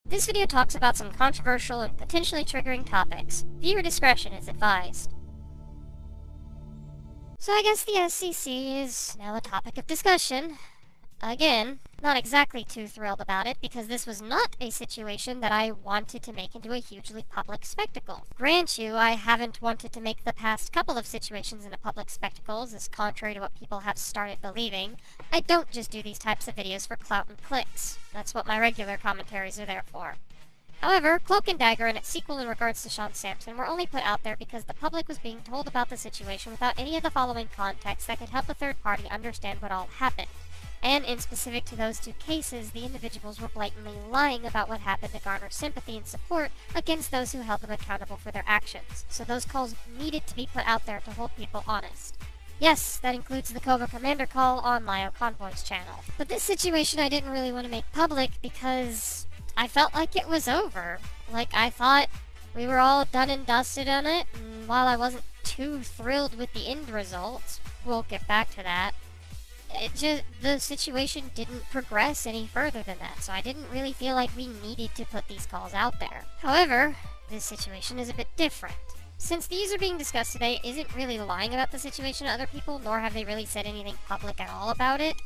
This video talks about some controversial and potentially triggering topics. Viewer discretion is advised. So I guess the SCC is now a topic of discussion. Again, not exactly too thrilled about it, because this was not a situation that I wanted to make into a hugely public spectacle. Grant you, I haven't wanted to make the past couple of situations into public spectacles, as contrary to what people have started believing. I don't just do these types of videos for clout and clicks. That's what my regular commentaries are there for. However, Cloak and Dagger and its sequel in regards to Sean Sampson were only put out there because the public was being told about the situation without any of the following context that could help a third party understand what all happened. And in specific to those two cases, the individuals were blatantly lying about what happened to garner sympathy and support against those who held them accountable for their actions. So those calls needed to be put out there to hold people honest. Yes, that includes the Cobra Commander call on LioConvoy's channel. But this situation I didn't really want to make public because I felt like it was over. Like, I thought we were all done and dusted on it, and while I wasn't too thrilled with the end results, we'll get back to that, the situation didn't progress any further than that, so I didn't really feel like we needed to put these calls out there. However, this situation is a bit different. Since the user being discussed today isn't really lying about the situation to other people, nor have they really said anything public at all about it,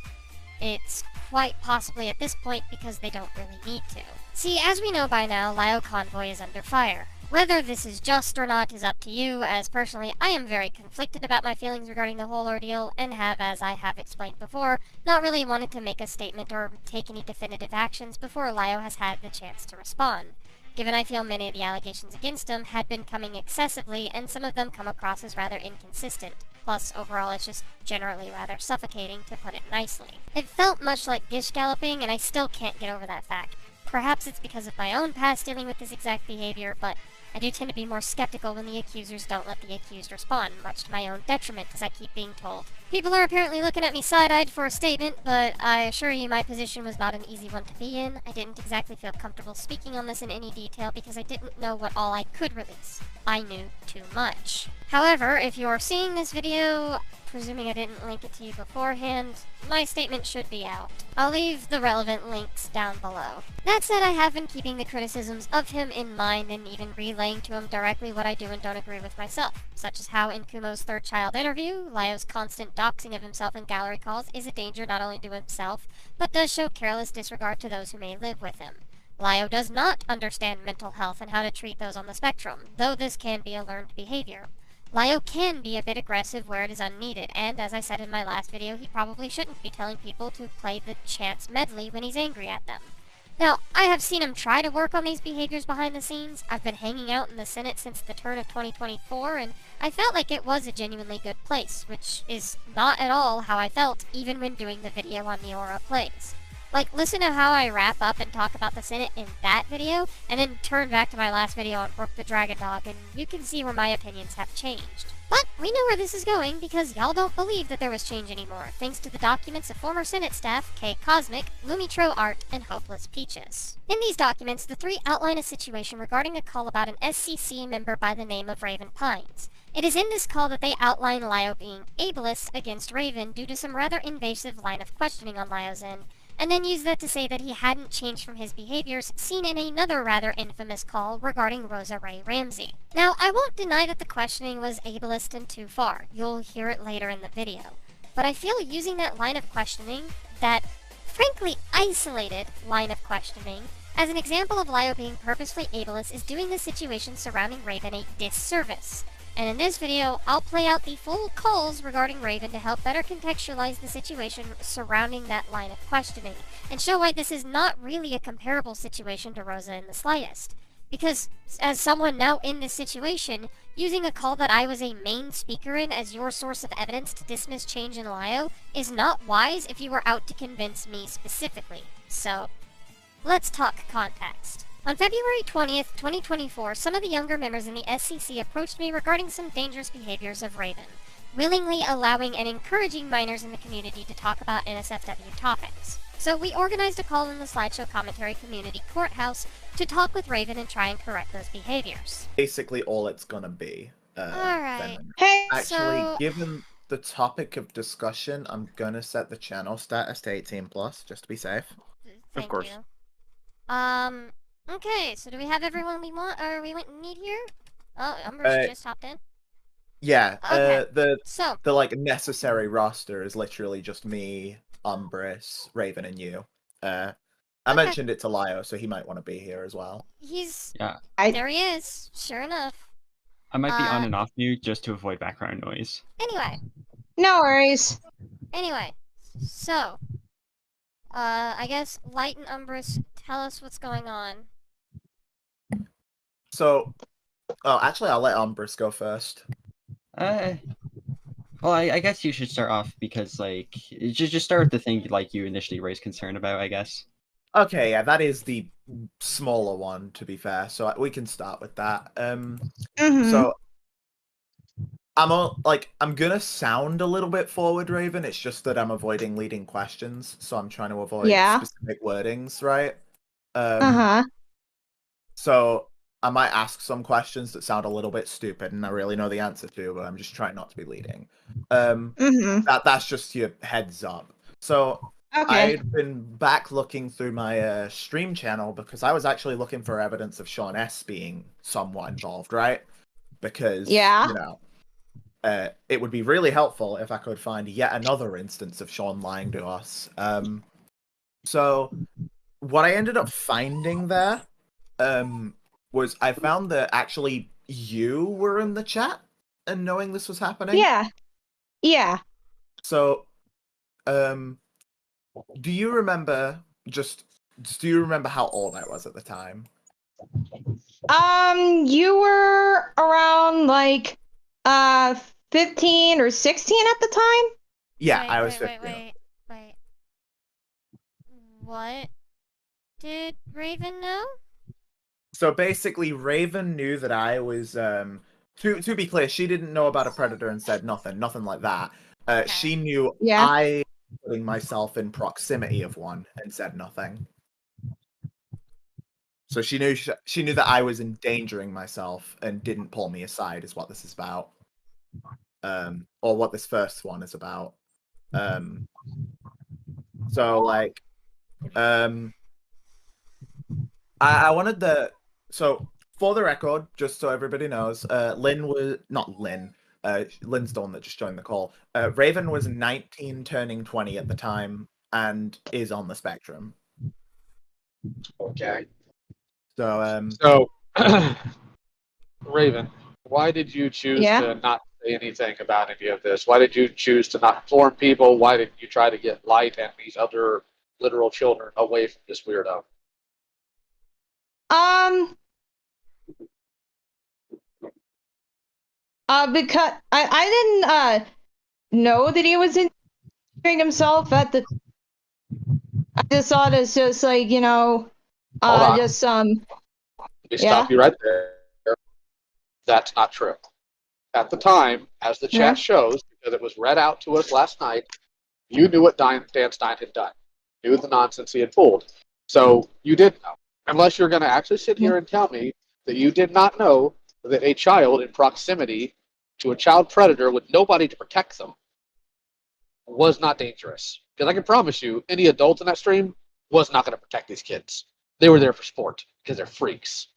it's quite possibly at this point because they don't really need to. See, as we know by now, LioConvoy is under fire. Whether this is just or not is up to you, as personally I am very conflicted about my feelings regarding the whole ordeal, and have, as I have explained before, not really wanted to make a statement or take any definitive actions before Lio has had the chance to respond, given I feel many of the allegations against him had been coming excessively, and some of them come across as rather inconsistent. Plus, overall, it's just generally rather suffocating, to put it nicely. It felt much like gish galloping, and I still can't get over that fact. Perhaps it's because of my own past dealing with this exact behavior, but I do tend to be more skeptical when the accusers don't let the accused respond, much to my own detriment, as I keep being told. People are apparently looking at me side-eyed for a statement, but I assure you my position was not an easy one to be in. I didn't exactly feel comfortable speaking on this in any detail because I didn't know what all I could release. I knew too much. However, if you're seeing this video, presuming I didn't link it to you beforehand, my statement should be out. I'll leave the relevant links down below. That said, I have been keeping the criticisms of him in mind and even relaying to him directly what I do and don't agree with myself, such as how in Kumo's third child interview, Lio's constant doxing of himself in gallery calls is a danger not only to himself, but does show careless disregard to those who may live with him. Lio does not understand mental health and how to treat those on the spectrum, though this can be a learned behavior. Lio can be a bit aggressive where it is unneeded, and as I said in my last video, he probably shouldn't be telling people to play the chance medley when he's angry at them. Now, I have seen him try to work on these behaviors behind the scenes. I've been hanging out in the Senate since the turn of 2024, and I felt like it was a genuinely good place, which is not at all how I felt even when doing the video on Neora Plays. Like, listen to how I wrap up and talk about the Senate in that video, and then turn back to my last video on Brooke the Dragon Dog, and you can see where my opinions have changed. But we know where this is going, because y'all don't believe that there was change anymore, thanks to the documents of former Senate staff, K. Cosmic, Lumitro Art, and Hopeless Peaches. In these documents, the three outline a situation regarding a call about an SCC member by the name of Raven Pines. It is in this call that they outline Lio being ableist against Raven due to some rather invasive line of questioning on Lio's end, and then use that to say that he hadn't changed from his behaviors seen in another rather infamous call regarding Rosa Ray Ramsey. Now, I won't deny that the questioning was ableist and too far. You'll hear it later in the video. But I feel using that line of questioning, that frankly isolated line of questioning, as an example of Lio being purposefully ableist is doing the situation surrounding Raven a disservice. And in this video, I'll play out the full calls regarding Raven to help better contextualize the situation surrounding that line of questioning, and show why this is not really a comparable situation to Rosa in the slightest. Because, as someone now in this situation, using a call that I was a main speaker in as your source of evidence to dismiss change in Lio is not wise if you were out to convince me specifically. So, let's talk context. On February 20th, 2024, some of the younger members in the SCC approached me regarding some dangerous behaviors of Raven, willingly allowing and encouraging minors in the community to talk about NSFW topics. So we organized a call in the Slideshow Commentary Community Courthouse to talk with Raven and try and correct those behaviors. Basically all it's gonna be. Alright. Hey! Actually, given the topic of discussion, I'm gonna set the channel status to 18+, just to be safe. Thank course. you. Okay, so do we have everyone we want, or we need here? Oh, Umber's just hopped in. Yeah, Okay, the so, like necessary roster is literally just me, Umbris, Raven, and you. I okay, mentioned it to Lio, so he might want to be here as well. he's, Yeah, there he is, sure enough. I might be on and off mute just to avoid background noise. Anyway, No worries. so, I guess Light and Umbrus, tell us what's going on. So, oh, actually, I'll let Umbris go first. Well, I guess you should start off because, like, just start with the thing like you initially raised concern about, I guess. Okay, yeah, that is the smaller one, to be fair. So we can start with that. So I'm gonna sound a little bit forward, Raven. It's just that I'm avoiding leading questions, so I'm trying to avoid specific wordings, right? So I might ask some questions that sound a little bit stupid and I really know the answer to, but I'm just trying not to be leading. That's just your heads up. So I'd been back looking through my stream channel because I was actually looking for evidence of Sean S being somewhat involved, right? Because you know, it would be really helpful if I could find yet another instance of Sean lying to us. So what I ended up finding there was I found that actually you were in the chat and knowing this was happening. Yeah. So, do you remember how old I was at the time? You were around like 15 or 16 at the time? Yeah, I was 15. Wait. What did Raven know? So basically, Raven knew that I was. To be clear, she didn't know about a predator and said nothing like that. She knew I was putting myself in proximity of one and said nothing. So she knew that I was endangering myself and didn't pull me aside. Is what this is about, or what this first one is about. So like, I wanted so for the record, just so everybody knows, Lynn was not Lynn. Lynn's the one that just joined the call. Raven was 19, turning 20 at the time, and is on the spectrum. Okay. So, Raven, why did you choose to not say anything about any of this? Why did you choose to not inform people? Why did you try to get Light and these other literal children away from this weirdo? Because I didn't know that he was injuring himself at the. I just thought it's just like, you know, just Let me stop you right there. That's not true. At the time, as the chat shows, because it was read out to us last night, you knew what Dan Stein had done. Knew the nonsense he had pulled. So you did know. Unless you're going to actually sit here and tell me that you did not know that a child in proximity to a child predator with nobody to protect them was not dangerous. Because I can promise you, any adult in that stream was not going to protect these kids. They were there for sport because they're freaks.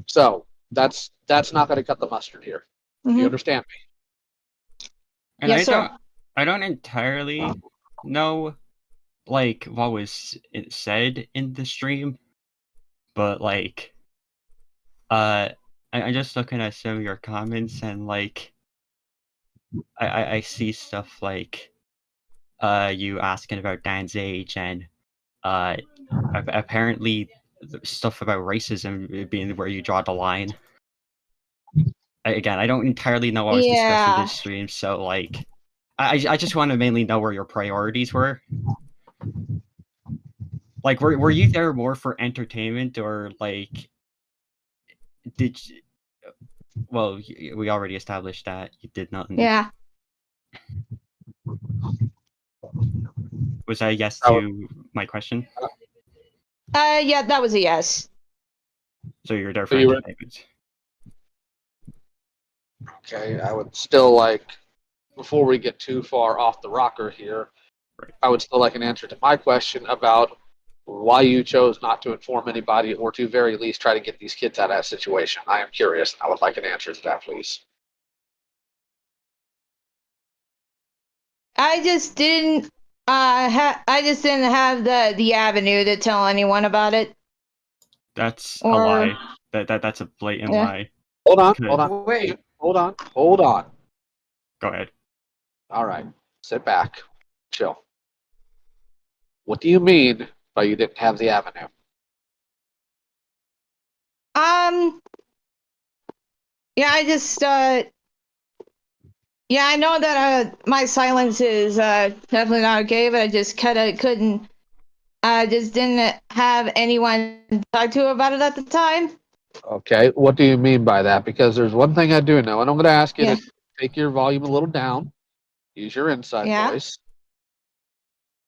So that's not going to cut the mustard here. Do you understand me? And I don't entirely know like what was said in the stream, but like I'm just looking at some of your comments and like I see stuff like you asking about Dan's age and apparently stuff about racism being where you draw the line. Again, I don't entirely know what was discussed in this stream, so like I just want to mainly know where your priorities were. Like, were you there more for entertainment or like did you, well, we already established that you did nothing. Yeah. Was that a yes to my question? Yeah, that was a yes. So you're there for entertainment. Okay, I would still like, before we get too far off the rocker here, I would still like an answer to my question about why you chose not to inform anybody, or to very least try to get these kids out of that situation. I am curious. I would like an answer to that, please. I just didn't have the avenue to tell anyone about it. That's a lie. That's a blatant lie. Hold on, wait, hold on. Go ahead. All right, sit back, chill. What do you mean by you didn't have the avenue? Yeah, I just yeah, I know that my silence is definitely not okay, but I just kind of couldn't. Just didn't have anyone to talk to about it at the time. Okay, what do you mean by that? Because there's one thing I do know, and I'm going to ask you to take your volume a little down. Use your inside voice.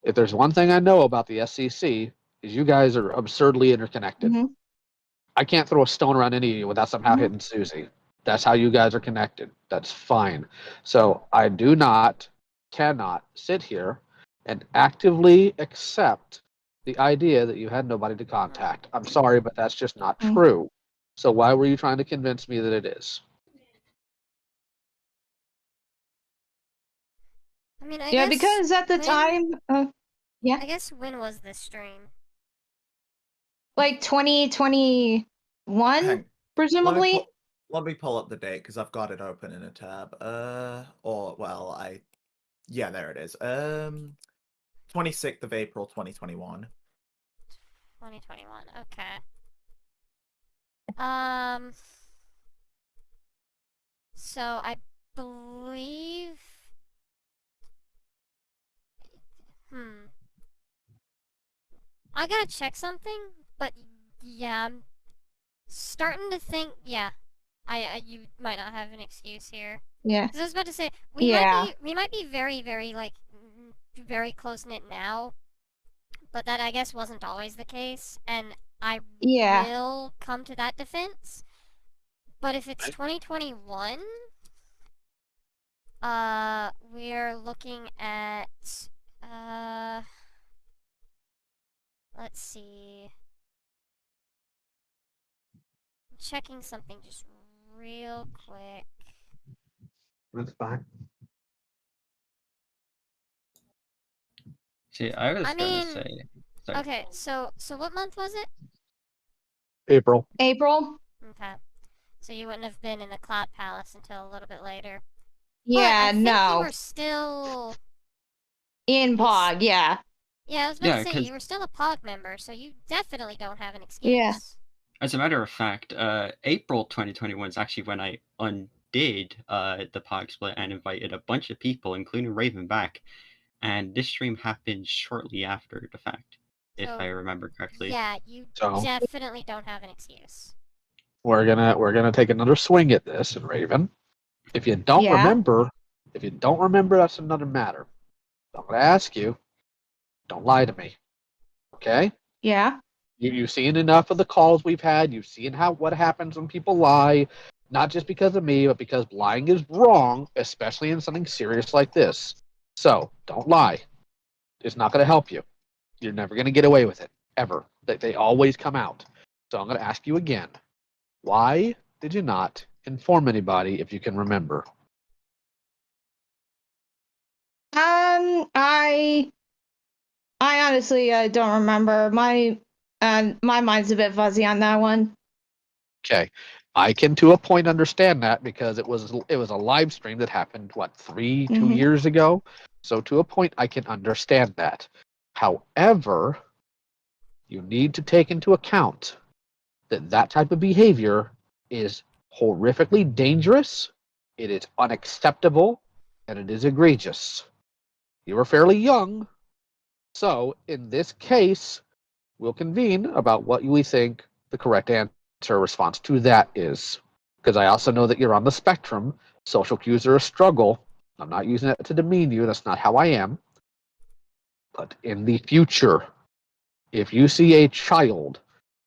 If there's one thing I know about the SEC, is you guys are absurdly interconnected. Mm-hmm. I can't throw a stone around any of you without somehow hitting Susie. That's how you guys are connected. That's fine. So I cannot sit here and actively accept the idea that you had nobody to contact. I'm sorry, but that's just not true. So why were you trying to convince me that it is? I mean, I guess because at the time, I guess when was this stream? Like 2021, presumably. Let me pull up the date because I've got it open in a tab. Yeah, there it is. 26th of April, 2021. 2021. Okay. So I believe. I gotta check something, but yeah, I'm starting to think. Yeah, you might not have an excuse here. Yeah. Because I was about to say we might be very, very very close knit now, but that I guess wasn't always the case, and I will come to that defense. But if it's 2021, we're looking at let's see. I'm checking something just real quick. That's fine. See, I was going to say. Sorry. Okay, so what month was it? April. Okay. So you wouldn't have been in the Cloud Palace until a little bit later. Yeah, but I think no. you were still in POG, yeah. Yeah, I was about to say, you were still a POG member, so you definitely don't have an excuse. Yeah. As a matter of fact, April 2021 is actually when I undid the POG split and invited a bunch of people, including Raven, back. And this stream happened shortly after the fact, if I remember correctly. Yeah, you definitely don't have an excuse. We're gonna take another swing at this, and Raven. If you don't remember, that's another matter. I'm gonna ask you, don't lie to me. Okay? Yeah. You've seen enough of the calls we've had. You've seen what happens when people lie, not just because of me, but because lying is wrong, especially in something serious like this. So don't lie. It's not going to help you. You're never going to get away with it, ever. They always come out. So I'm going to ask you again. Why did you not inform anybody, if you can remember? I honestly don't remember. My mind's a bit fuzzy on that one. Okay, I can to a point understand that because it was a live stream that happened 2 years ago. So to a point, I can understand that. However, you need to take into account that type of behavior is horrifically dangerous, it is unacceptable, and it is egregious. You are fairly young, so in this case, we'll convene about what we think the correct answer or response to that is. Because I also know that you're on the spectrum. Social cues are a struggle. I'm not using that to demean you. That's not how I am. But in the future, if you see a child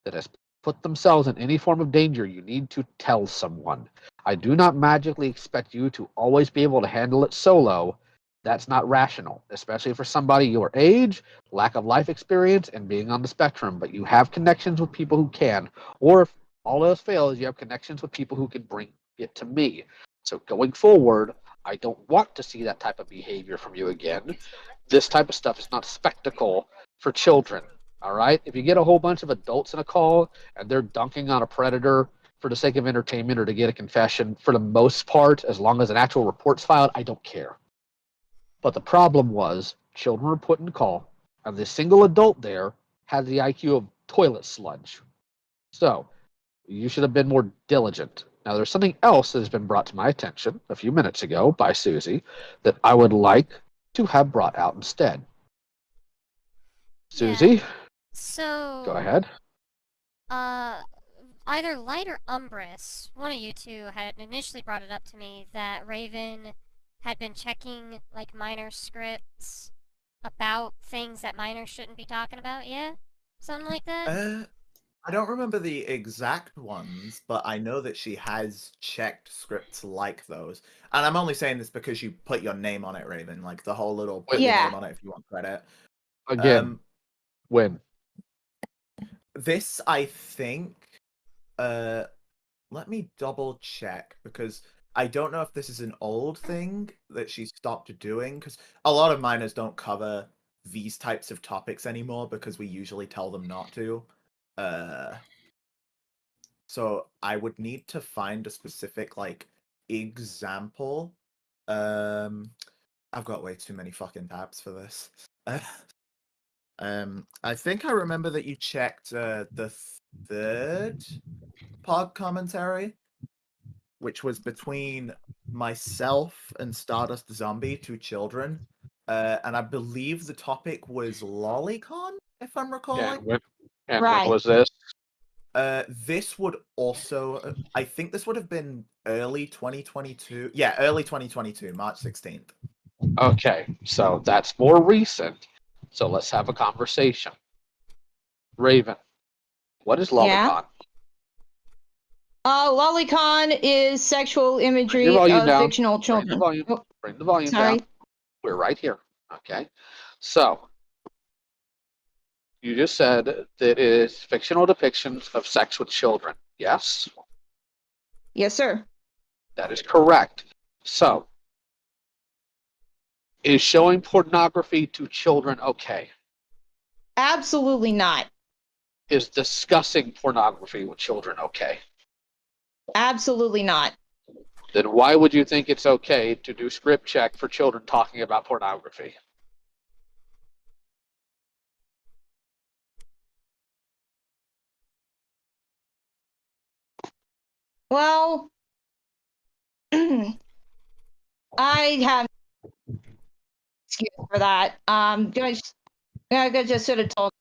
that has put themselves in any form of danger, you need to tell someone. I do not magically expect you to always be able to handle it solo, That's not rational, especially for somebody your age, lack of life experience, and being on the spectrum. But you have connections with people who can, or if all else fails, you have connections with people who can bring it to me. So going forward, I don't want to see that type of behavior from you again. This type of stuff is not spectacle for children. All right? If you get a whole bunch of adults in a call and they're dunking on a predator for the sake of entertainment or to get a confession, for the most part, as long as an actual report's filed, I don't care. But the problem was children were put in call, and the single adult there had the IQ of toilet sludge. So you should have been more diligent. Now, there's something else that has been brought to my attention a few minutes ago by Susie that I would like to have brought out instead. Susie? So... Go ahead. Either Light or Umbrus, one of you two had initially brought it up to me that Raven had been checking, like, minor scripts about things that minors shouldn't be talking about, yeah? Something like that? I don't remember the exact ones, but I know that she has checked scripts like those. And I'm only saying this because you put your name on it, Raven. Like, the whole little put your name on it if you want credit. Again, when? This, I think... let me double check, because I don't know if this is an old thing that she stopped doing, because a lot of minors don't cover these types of topics anymore because we usually tell them not to. So I would need to find a specific, like, example. I've got way too many fucking tabs for this. I think I remember that you checked the third pod commentary, which was between myself and Stardust Zombie, two children. And I believe the topic was LioCon, if I'm recalling. When was this? This would also, I think this would have been early 2022. Yeah, early 2022, March 16th. Okay, so that's more recent. So let's have a conversation. Raven, what is LioCon? Yeah. LioCon is sexual imagery of fictional children. Bring the volume down. We're right here. Okay. So, you just said that it is fictional depictions of sex with children. Yes? Yes, sir. That is correct. So, is showing pornography to children okay? Absolutely not. Is discussing pornography with children okay? Absolutely not. Then why would you think it's okay to do script check for children talking about pornography? Well, I have excuse for that. I just sort of told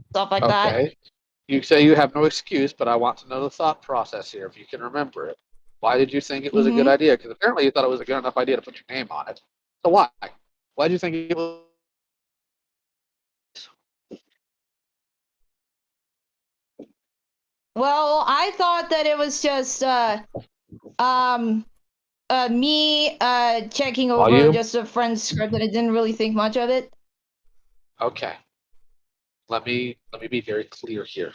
stuff like that. Okay. You say you have no excuse, but I want to know the thought process here, if you can remember it. Why did you think it was a good idea? Because apparently you thought it was a good enough idea to put your name on it. So why? Why did you think it was? Well, I thought that it was just me checking over just a friend's script, and I didn't really think much of it. Okay. Let me be very clear here.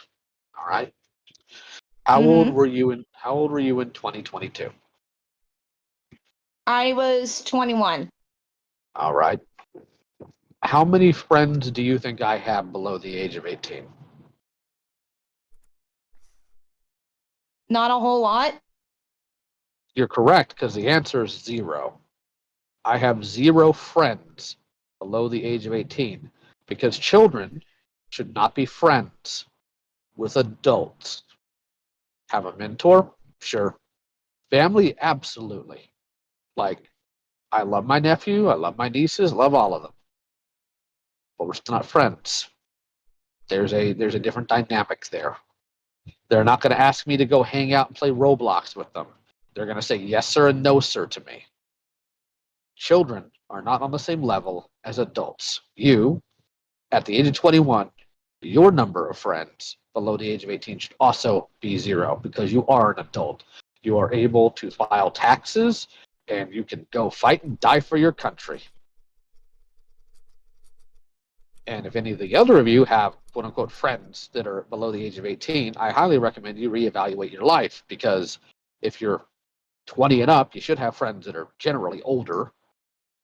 All right. How old were you in 2022? I was 21. All right. How many friends do you think I have below the age of 18? Not a whole lot. You're correct, because the answer is 0. I have 0 friends below the age of 18, because children should not be friends with adults. Have a mentor? Sure. Family? Absolutely. Like, I love my nephew, I love my nieces, love all of them. But we're still not friends. There's a different dynamic there. They're not going to ask me to go hang out and play Roblox with them. They're going to say yes sir and no sir to me. Children are not on the same level as adults. You, at the age of 21, your number of friends below the age of 18 should also be 0, because you are an adult. You are able to file taxes. and you can go fight and die for your country. And if any of the other of you have quote-unquote friends that are below the age of 18, I highly recommend you reevaluate your life, because if you're 20 and up, you should have friends that are generally older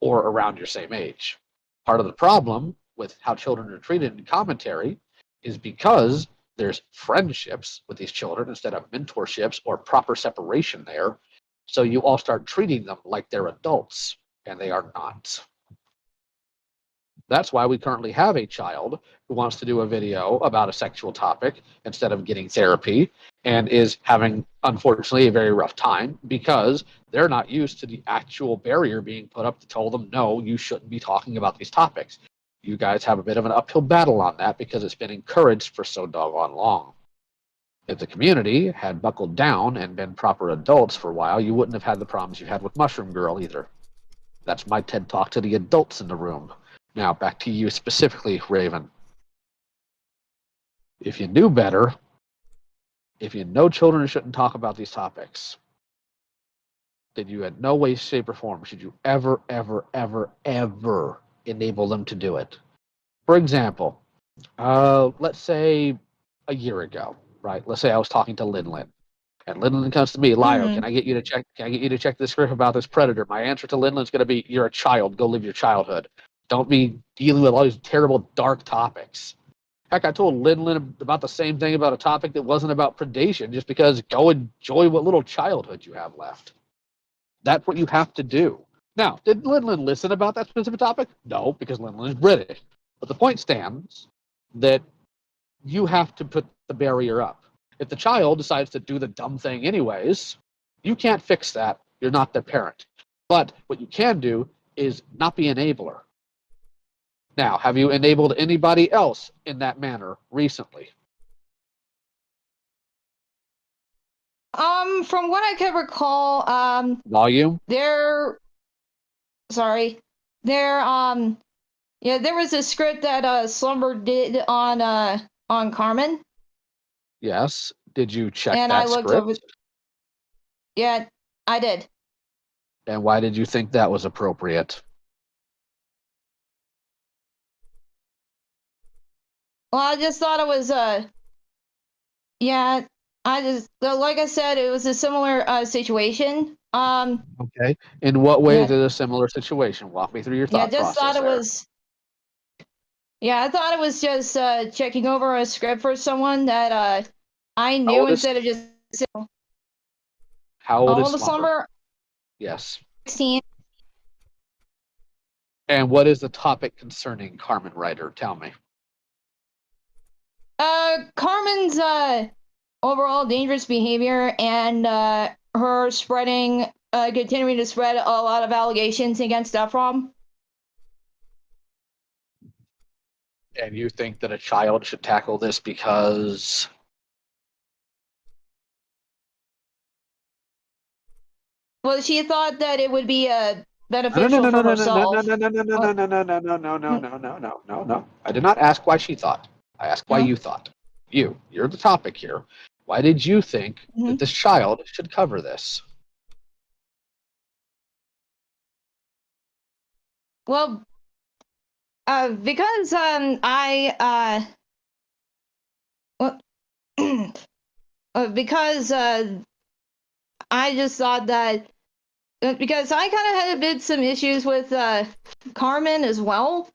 or around your same age. Part of the problem with how children are treated in commentary is because there's friendships with these children instead of mentorships or proper separation there. So you all start treating them like they're adults, and they are not. That's why we currently have a child who wants to do a video about a sexual topic instead of getting therapy, and is having, unfortunately, a very rough time because they're not used to the actual barrier being put up to tell them, no, you shouldn't be talking about these topics. You guys have a bit of an uphill battle on that because it's been encouraged for so doggone long. If the community had buckled down and been proper adults for a while, you wouldn't have had the problems you had with Mushroom Girl either. That's my TED Talk to the adults in the room. Now, back to you specifically, Raven. If you knew better, if you know children shouldn't talk about these topics, then you had no way, shape, or form should you ever, ever, ever, ever enable them to do it. For example, let's say a year ago, right? Let's say I was talking to Lin, and Lin comes to me, Lio, can I get you to check? Can I get you to check the script about this predator? My answer to Lin's going to be, you're a child. Go live your childhood. Don't be dealing with all these terrible, dark topics. Heck, I told Lin about the same thing about a topic that wasn't about predation, just because go enjoy what little childhood you have left. That's what you have to do. Now, did Lin listen about that specific topic? No, because Lin is British. But the point stands that you have to put the barrier up. If the child decides to do the dumb thing anyways, you can't fix that. You're not their parent. But what you can do is not be an enabler. Now, have you enabled anybody else in that manner recently? From what I can recall, Volume? there was a script that Slumber did on Carmen. Yes. Did you check and that I looked script? over. Yeah, I did. And why did you think that was appropriate? Well, I just thought it was yeah, I just like I said, it was a similar situation. Okay. In what way Yeah. is it a similar situation? Walk me through your thought just process thought it there. was. Yeah, I thought it was just checking over a script for someone that I knew instead of just. How old is the Slumber? Yes. 16. And what is the topic concerning Carmen Ryder? Tell me. Carmen's overall dangerous behavior and her continuing to spread a lot of allegations against Ephraim. And you think that a child should tackle this because... Well, she thought that it would be beneficial for herself. No. I did not ask why she thought. I asked why you thought. You're the topic here. Why did you think that this child should cover this? Well, because because I just thought that because I kind of had a bit some issues with Carmen as well,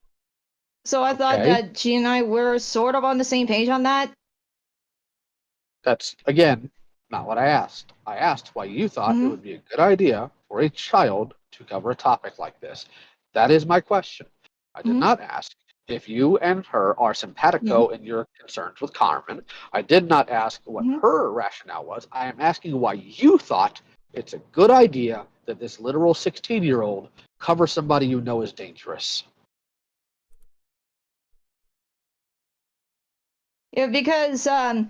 so I thought that she and I were sort of on the same page on that. That's, again, not what I asked. I asked why you thought it would be a good idea for a child to cover a topic like this. That is my question. I did not ask if you and her are simpatico in your concerns with Carmen. I did not ask what her rationale was. I am asking why you thought it's a good idea that this literal 16-year-old cover somebody you know is dangerous. Yeah, because I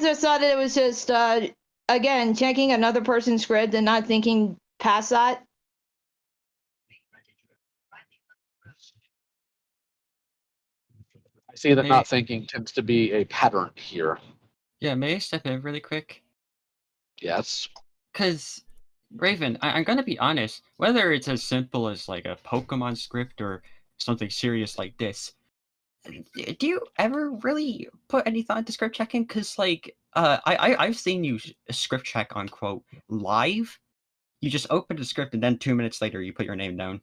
just thought it was just again checking another person's script and not thinking past that. I see that not thinking tends to be a pattern here. Yeah, may I step in really quick? Yes. Because Raven, I'm gonna be honest. Whether it's as simple as like a Pokemon script or something serious like this, do you ever really put any thought into script checking? Because like, I've seen you script check on quote live. You just open the script and then 2 minutes later you put your name down.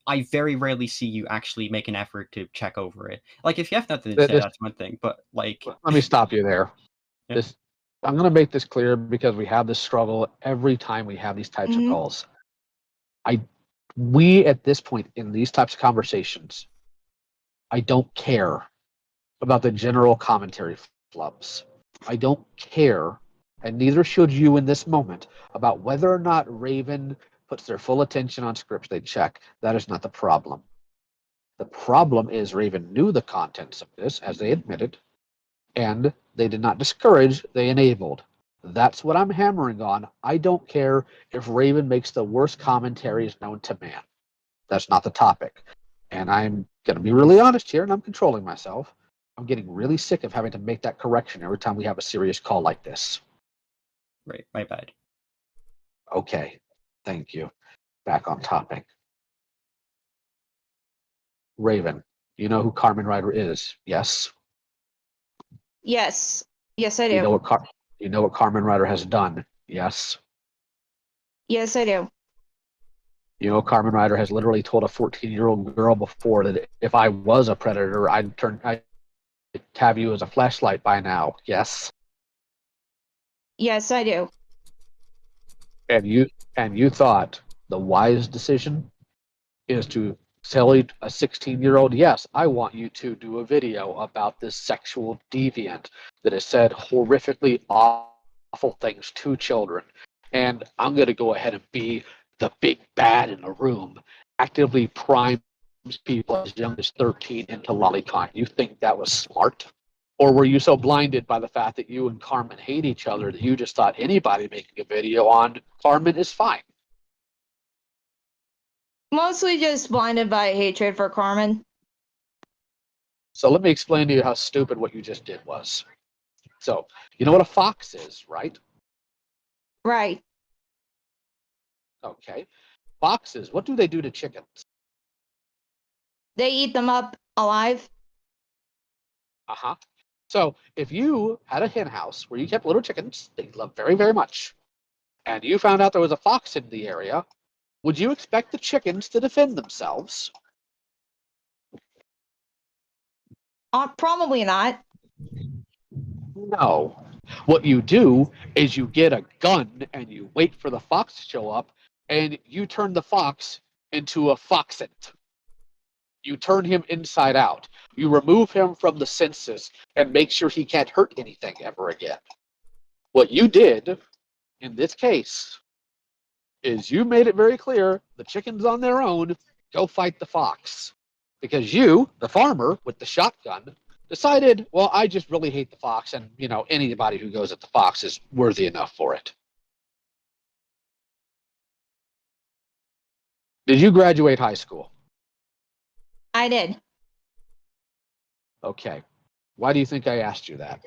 I very rarely see you actually make an effort to check over it. Like, if you have nothing to say, that's one thing. But like, let me stop you there. Yeah. I'm going to make this clear because we have this struggle every time we have these types of calls. We at this point in these types of conversations, I don't care about the general commentary flubs. I don't care, and neither should you in this moment, about whether or not Raven puts their full attention on scripts they check. That is not the problem. The problem is Raven knew the contents of this, as they admitted, and they did not discourage, they enabled. That's what I'm hammering on. I don't care if Raven makes the worst commentaries known to man. That's not the topic. And I'm going to be really honest here, and I'm controlling myself. I'm getting really sick of having to make that correction every time we have a serious call like this. Right, my bad. Okay, thank you. Back on topic. Raven, you know who Carmen Ryder is, yes? Yes. Yes, I do. You know what Carmen Ryder has done, yes? Yes, I do. You know, Carmen Ryder has literally told a 14-year-old girl before that if I was a predator, I'd have you as a flashlight by now. Yes. Yes, I do. And you thought the wise decision is to tell a 16-year-old, yes, I want you to do a video about this sexual deviant that has said horrifically awful things to children, and I'm going to go ahead and be the big bad in the room, actively primes people as young as 13 into lolicon. You think that was smart? Or were you so blinded by the fact that you and Carmen hate each other that you just thought anybody making a video on Carmen is fine? Mostly just blinded by hatred for Carmen. So let me explain to you how stupid what you just did was. So, you know what a fox is, right? Right. Okay. Foxes, what do they do to chickens? They eat them up alive. Uh-huh. So if you had a hen house where you kept little chickens that you love very, very much, and you found out there was a fox in the area, would you expect the chickens to defend themselves? Probably not. No. What you do is you get a gun and you wait for the fox to show up, and you turn the fox into a foxent. You turn him inside out. You remove him from the senses and make sure he can't hurt anything ever again. What you did in this case is you made it very clear the chickens on their own go fight the fox. Because you, the farmer with the shotgun, decided, well, I just really hate the fox, and anybody who goes at the fox is worthy enough for it. Did you graduate high school? I did. Okay. Why do you think I asked you that?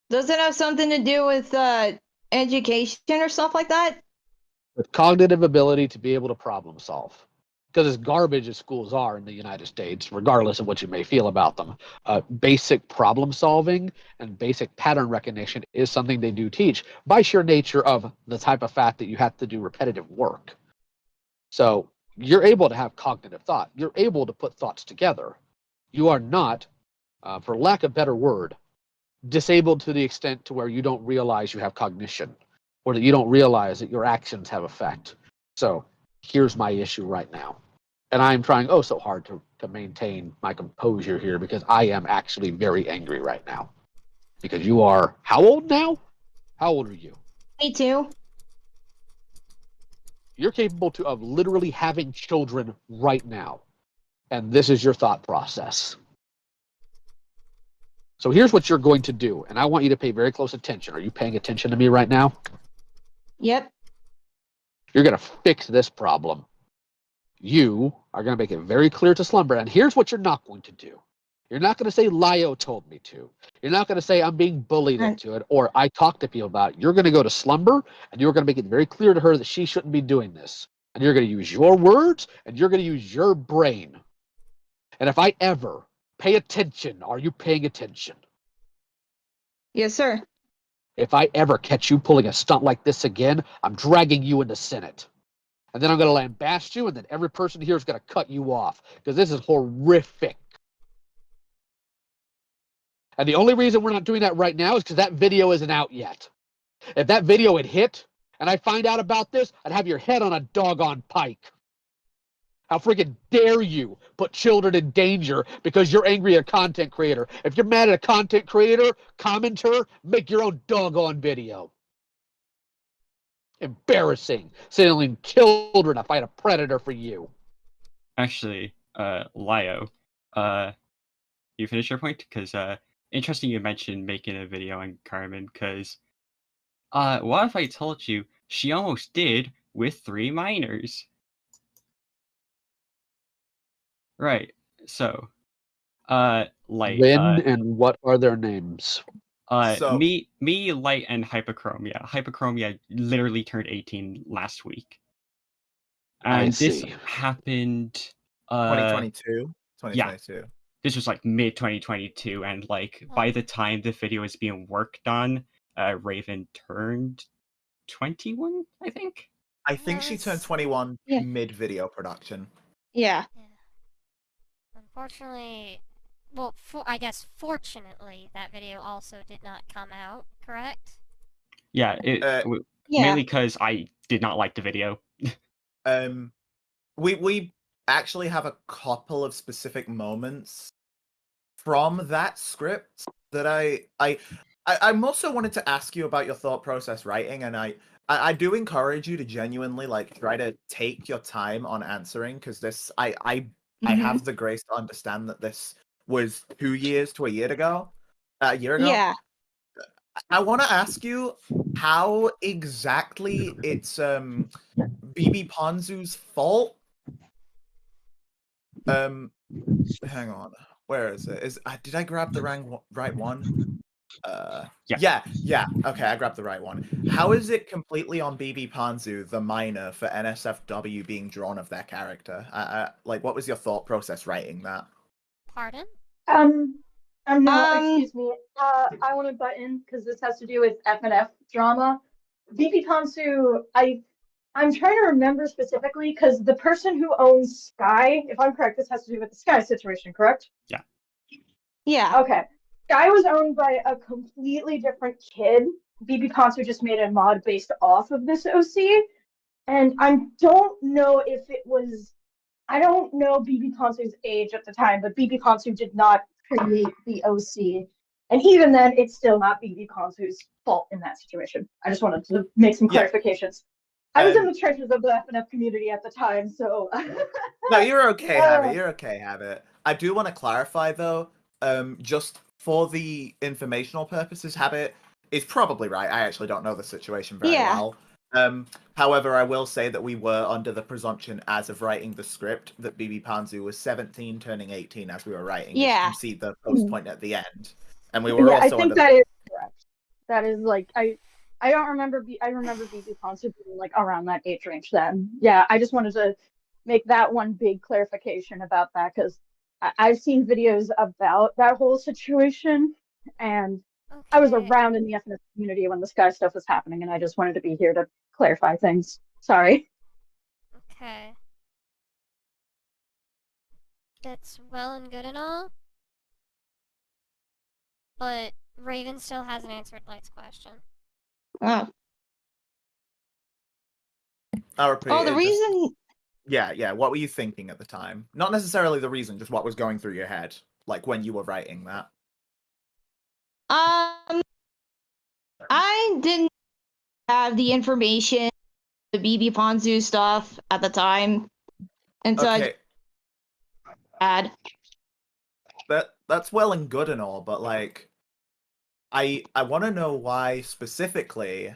Does it have something to do with education or stuff like that? With cognitive ability to be able to problem solve. Because as garbage as schools are in the United States, regardless of what you may feel about them, basic problem solving and basic pattern recognition is something they do teach by sheer nature of the type of fact that you have to do repetitive work. So you're able to have cognitive thought. You're able to put thoughts together. You are not, for lack of a better word, disabled to the extent to where you don't realize you have cognition or that you don't realize that your actions have effect. So here's my issue right now. And I'm trying so hard to maintain my composure here because I am actually very angry right now. Because you are how old now? How old are you? Me too. You're capable of literally having children right now. And this is your thought process. So here's what you're going to do. And I want you to pay very close attention. Are you paying attention to me right now? Yep. You're going to fix this problem. You are going to make it very clear to Slumber. And here's what you're not going to do. You're not going to say Lio told me to. You're not going to say I'm being bullied into it or I talked to people about it. You're going to go to Slumber and you're going to make it very clear to her that she shouldn't be doing this. And you're going to use your words and you're going to use your brain. And if I ever pay attention, are you paying attention? Yes, sir. If I ever catch you pulling a stunt like this again, I'm dragging you into Senate. And then I'm going to lambaste you, and then every person here is going to cut you off because this is horrific. And the only reason we're not doing that right now is because that video isn't out yet. If that video had hit and I find out about this, I'd have your head on a doggone pike. How freaking dare you put children in danger because you're angry at a content creator? If you're mad at a content creator, commenter, make your own doggone video. Embarrassing. Sending children to fight a predator for you. Actually, Lio, you finish your point? Because, interesting you mentioned making a video on Carmen, because, what if I told you she almost did with 3 minors? Right, so, When and what are their names? Me, Light, and Hypochromia. Hypochromia literally turned 18 last week. And this happened... 2022? 2022. Yeah. This was like mid-2022, and like by the time the video was being worked on, Raven turned 21, I think? I think she turned 21 mid-video production. Yeah. Unfortunately, well, I guess fortunately, that video also did not come out, correct? Yeah, mainly because I did not like the video. We actually have a couple of specific moments from that script that I'm also wanted to ask you about your thought process writing, and I do encourage you to genuinely like try to take your time on answering, because this I have the grace to understand that this was 2 years to a year ago. Yeah. I want to ask you how exactly it's BB Ponzu's fault. Hang on. Where is it? Did I grab the right one? Yeah. Okay, I grabbed the right one. How is it completely on BB Ponzu, the minor, for NSFW being drawn of their character? Like, what was your thought process writing that? Pardon? No, excuse me. I want to butt in because this has to do with FNF drama. BB Ponzu, I'm trying to remember specifically because the person who owns Sky, if I'm correct, this has to do with the Sky situation, correct? Yeah. Yeah. Okay. Sky was owned by a completely different kid. BB Ponzu just made a mod based off of this OC. And I don't know if it was, I don't know BB Ponzu's age at the time, but BB Ponzu did not create the OC. And even then, it's still not BB Ponzu's fault in that situation. I just wanted to make some clarifications. I was in the trenches of the FNF community at the time, so... No, you're okay, Habit. You're okay, Habit. I do want to clarify, though, just for the informational purposes, Habit is probably right. I actually don't know the situation very well. However, I will say that we were under the presumption, as of writing the script, that BB Ponzu was 17, turning 18 as we were writing. Yeah. You can see the post point at the end. And we were also I think that is correct. That is, like, I don't remember, I remember BB Ponzu being, like, around that age range then. Yeah, I just wanted to make that one big clarification about that, because I've seen videos about that whole situation, and I was around in the FNF community when the Sky stuff was happening, and I just wanted to be here to clarify things. Sorry. Okay. That's well and good and all. But Raven still hasn't answered Light's question. Oh. I'll repeat Oh, the reason... Yeah, what were you thinking at the time? Not necessarily the reason, just what was going through your head, like when you were writing that. I didn't have the information, the BB Ponzu stuff at the time, and so I had. That's well and good and all, but like, I want to know why specifically,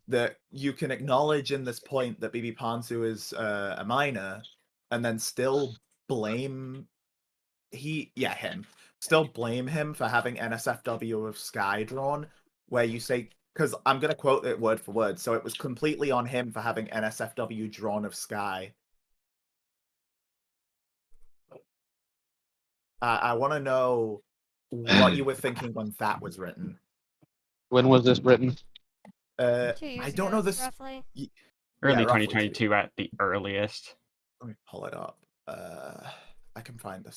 that you can acknowledge in this point that BB Ponzu is a minor, and then still blame him. Still blame him for having NSFW of Sky drawn, where you say, because I'm going to quote it word for word, so it was completely on him for having NSFW drawn of Sky. I want to know what you were thinking when that was written. When was this written? 2 years I don't ago, know this. roughly. Early roughly 2022 at the earliest. Let me pull it up. I can find this.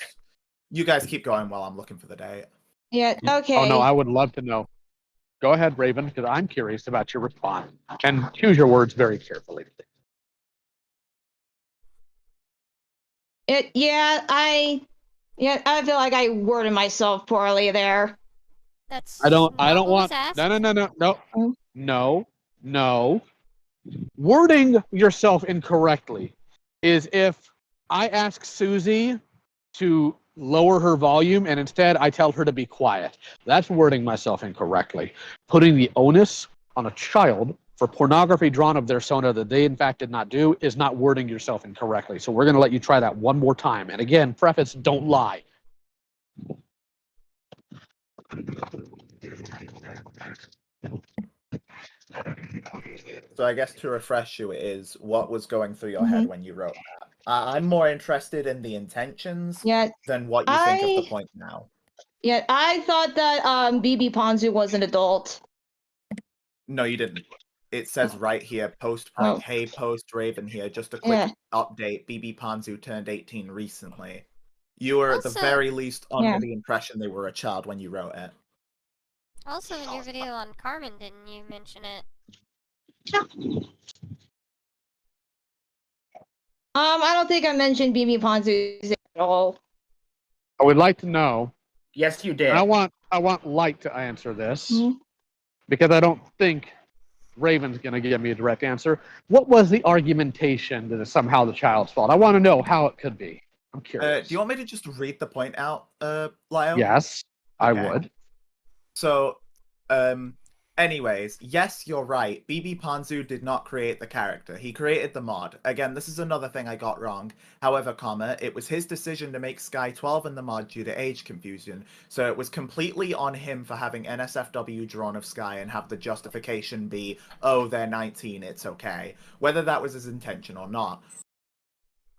You guys keep going while I'm looking for the date. Yeah, okay. Oh no, I would love to know. Go ahead, Raven, because I'm curious about your response. And choose your words very carefully. I feel like I worded myself poorly there. That's I don't not what want was asked. No. Wording yourself incorrectly is if I ask Susie to lower her volume and instead I tell her to be quiet. That's wording myself incorrectly. Putting the onus on a child for pornography drawn of their sona that they in fact did not do is not wording yourself incorrectly. So we're going to let you try that one more time. And again, preface, don't lie. So I guess to refresh you, it is what was going through your head when you wrote that. I'm more interested in the intentions than what you think of the point now. Yeah, I thought that BB Ponzu was an adult. No, you didn't. It says right here, post point. Hey, post Raven here. Just a quick update. BB Ponzu turned 18 recently. You were Also, at the very least under the impression they were a child when you wrote it. Also, in your video on Carmen, didn't you mention it? I don't think I mentioned BB Ponzu at all. I would like to know. Yes, you did. I want Light to answer this because I don't think Raven's going to give me a direct answer. What was the argumentation that is somehow the child's fault? I want to know how it could be. I'm curious. Do you want me to just read the point out, Lyle? Yes, I would. So, anyways, yes, you're right. BB Ponzu did not create the character. He created the mod. Again, this is another thing I got wrong. However, it was his decision to make Sky 12 in the mod due to age confusion. So it was completely on him for having NSFW drawn of Sky and have the justification be, oh, they're 19, it's okay. Whether that was his intention or not.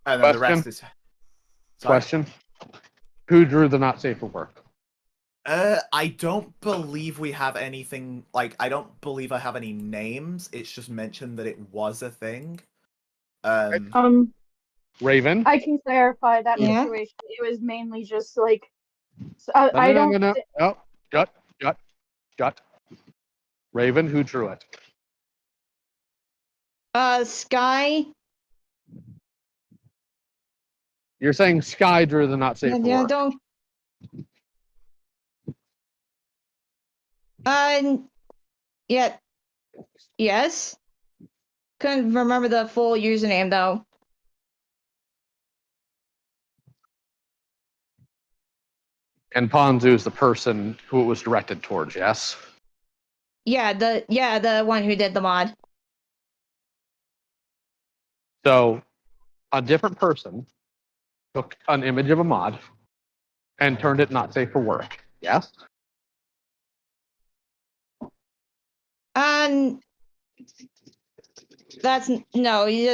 And then the rest is... Question. Who drew the not safe for work? I don't believe we have anything, I don't believe I have any names. It's just mentioned that it was a thing. Raven? I can clarify that situation. It was mainly just, No. Gut. Raven, who drew it? Sky. You're saying Sky drew the not safe for work. Don't... Yes. Couldn't remember the full username though. And Ponzu is the person who it was directed towards, yes? Yeah, the one who did the mod. So, a different person took an image of a mod and turned it not safe for work, yes? That's no. He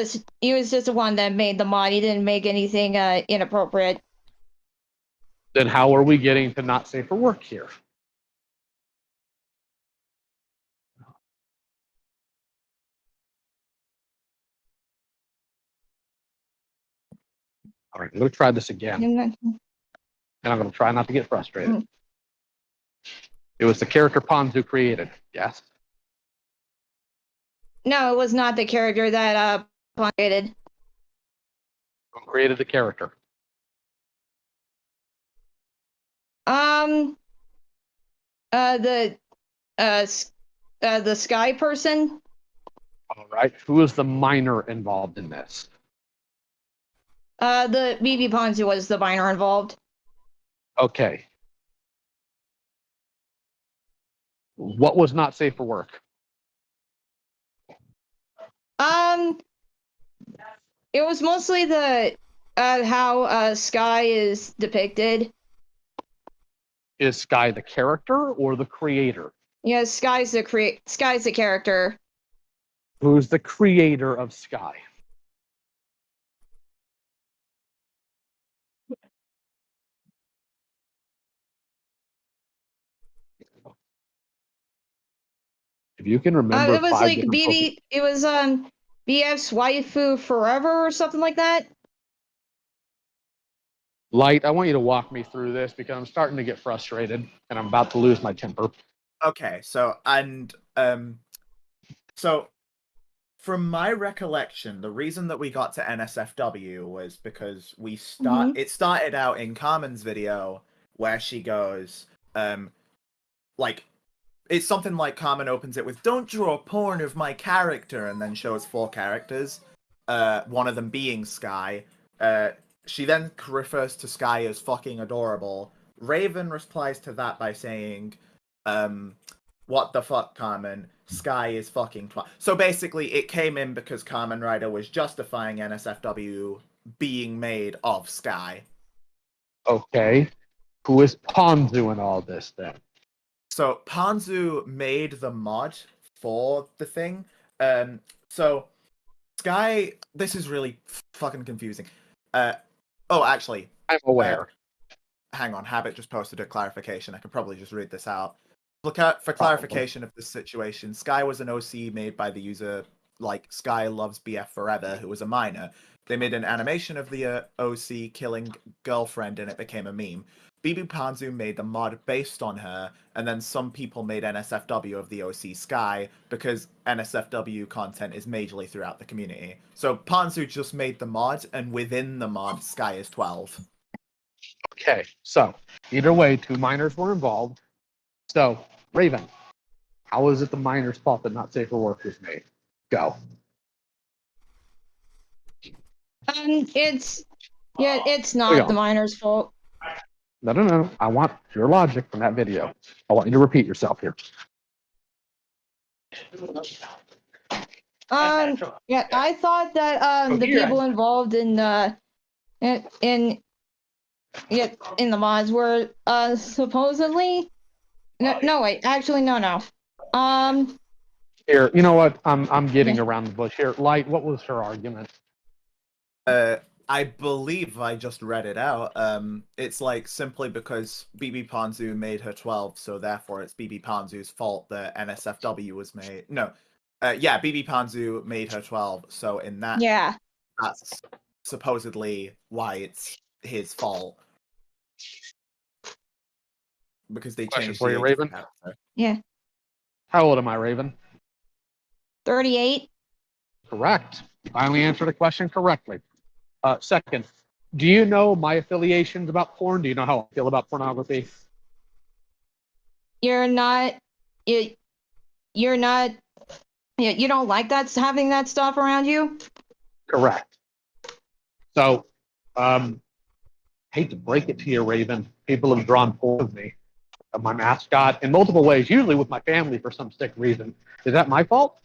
was just the one that made the mod. He didn't make anything inappropriate. Then how are we getting to not safe for work here? All right, I'm going to try this again. And I'm going to try not to get frustrated. It was the character Ponzu created, yes? No, it was not the character that Ponzu created. Who created the character? The Sky person. All right, who is the minor involved in this? The BB Ponzu was the minor involved. Okay. What was not safe for work? It was mostly the how Sky is depicted. Is Sky the character or the creator? Yeah, Sky's the character. Who's the creator of Sky? If you can remember, It was like different it was BF's waifu forever or something like that. Light, I want you to walk me through this because I'm starting to get frustrated and I'm about to lose my temper. Okay, so from my recollection, the reason that we got to NSFW was because it started out in Carmen's video where she goes, like, it's something like Carmen opens it with, "Don't draw porn of my character," and then shows 4 characters, one of them being Sky. She then refers to Sky as fucking adorable. Raven replies to that by saying, "What the fuck, Carmen? Sky is fucking So basically, it came in because Carmen Rider was justifying NSFW being made of Sky. Okay. Who is Ponzu in all this then? So Ponzu made the mod for the thing. So Sky, this is really fucking confusing. Actually, I'm aware. Hang on, Habit just posted a clarification. I could probably just read this out. Look out for clarification of this situation. Sky was an OC made by the user like Sky Loves BF Forever, who was a minor. They made an animation of the OC killing girlfriend and it became a meme. BB Panzu made the mod based on her, and then some people made NSFW of the OC Sky because NSFW content is majorly throughout the community. So Panzu just made the mod, and within the mod, Sky is 12. Okay, so either way, 2 minors were involved. So, Raven, how is it the minor's fault that not safe for work was made? Go. It's not the minor's fault. No. I want your logic from that video. I want you to repeat yourself here. Yeah, I thought that the people involved in the mods were supposedly no wait, actually no. Here, you know what? I'm getting around the bush here. Light, what was her argument? I believe I just read it out. It's like simply because BB Ponzu made her 12, so therefore it's BB Ponzu's fault that NSFW was made. No. BB Ponzu made her 12, so in that, that's supposedly why it's his fault. Because they changed for you, Raven. Character. Yeah. How old am I, Raven? 38. Correct. Finally answered a question correctly. Second, do you know my affiliations about porn? Do you know how I feel about pornography? You don't like having that stuff around you? Correct. So, hate to break it to you, Raven. People have drawn porn of me, of my mascot, in multiple ways, usually with my family for some sick reason. Is that my fault?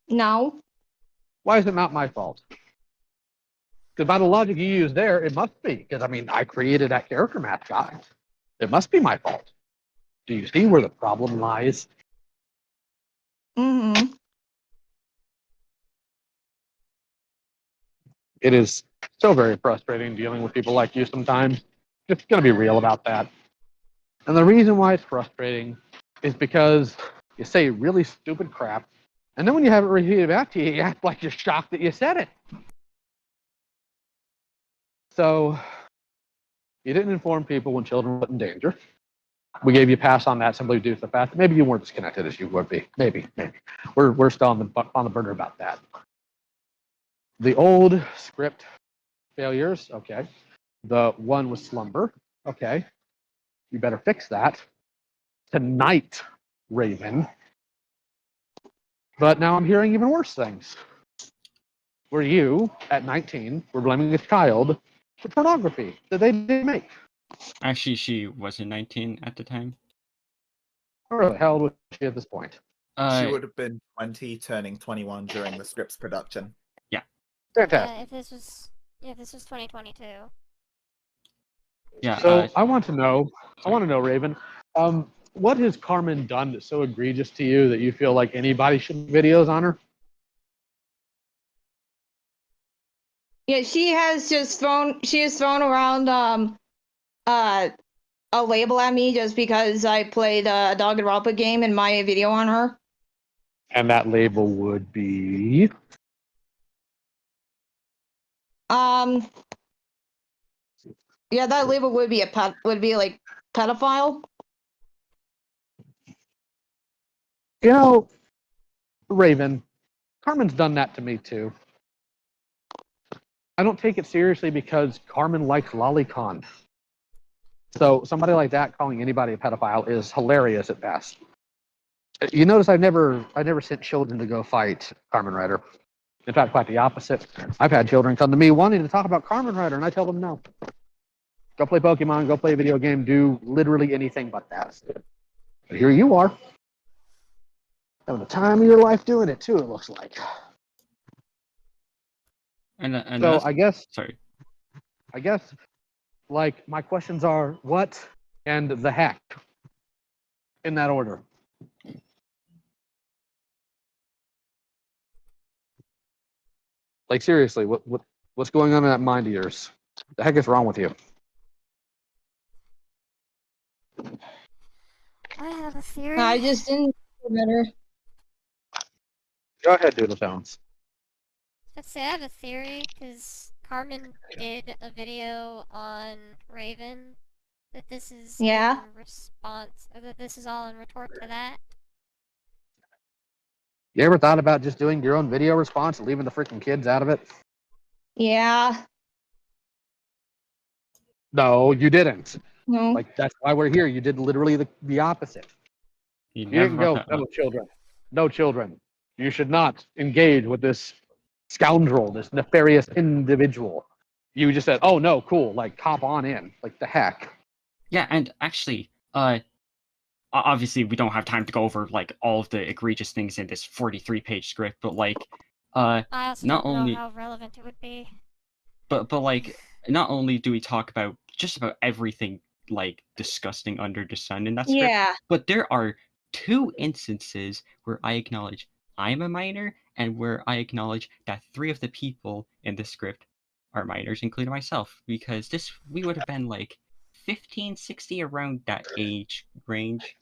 No. Why is it not my fault? Because by the logic you use there, it must be. Because, I mean, I created that character mascot. It must be my fault. Do you see where the problem lies? Mm-hmm. It is so very frustrating dealing with people like you sometimes. Just going to be real about that. And the reason why it's frustrating is because you say really stupid crap, and then when you have it repeated back to you, you act like you're shocked that you said it. So, you didn't inform people when children were in danger. We gave you a pass on that simply due to the fact that maybe you weren't as connected as you would be. Maybe. We're still on the burner about that. The old script failures, okay. The one with slumber, okay. You better fix that tonight, Raven. But now I'm hearing even worse things. Where you, at 19, were blaming a child for pornography that they didn't make. Actually, she wasn't 19 at the time. Or the hell was she at this point? She would have been 20, turning 21 during the script's production. Yeah. Fantastic. Yeah, this was 2022. Yeah. So I want to know, Raven, what has Carmen done that's so egregious to you that you feel like anybody should make videos on her? Yeah, she has thrown around a label at me just because I played a Dog and Rappa game in my video on her. And that label would be? Yeah, that label would be like pedophile. You know, Raven, Carmen's done that to me too. I don't take it seriously because Carmen likes lolicon. So somebody like that calling anybody a pedophile is hilarious at best. You notice I never sent children to go fight Carmen Rider. In fact, quite the opposite. I've had children come to me wanting to talk about Carmen Rider, and I tell them no. Go play Pokemon, go play a video game, do literally anything but that. But here you are, having the time of your life doing it too, it looks like. And so I guess, like, my questions are what and the heck, in that order. Like, seriously, what's going on in that mind of yours? The heck is wrong with you? I have a theory. I just didn't feel better. Go ahead, Doodletones. Let's say I have a theory because Carmen did a video on Raven that this is in response, or that this is all in retort to that. You ever thought about just doing your own video response and leaving the freaking kids out of it? Yeah. No, you didn't. No. Like, that's why we're here. You did literally the opposite. You didn't go, no children. You should not engage with this scoundrel, this nefarious individual. You just said, oh no, cool, like, hop on in. Like, the heck. Yeah, and actually, obviously we don't have time to go over like all of the egregious things in this 43-page script, but like I also not don't only know how relevant it would be. But like not only do we talk about just about everything like disgusting under the sun in that script, but there are 2 instances where I acknowledge I'm a minor and where I acknowledge that 3 of the people in the script are minors, including myself, because we would have been like 15, 60, around that age range.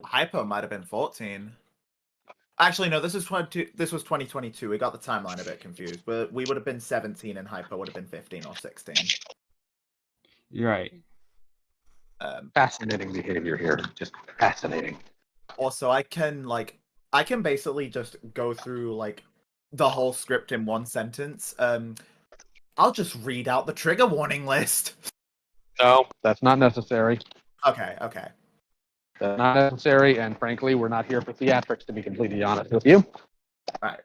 Hypo might have been 14. Actually, no, this was 2022. We got the timeline a bit confused, but we would have been 17 and Hypo would have been 15 or 16. You're right. Fascinating behavior here. Just fascinating. Also, I can basically just go through like the whole script in one sentence. I'll just read out the trigger warning list. No, that's not necessary. Okay. That's not necessary, and frankly, we're not here for theatrics, to be completely honest with you. Right.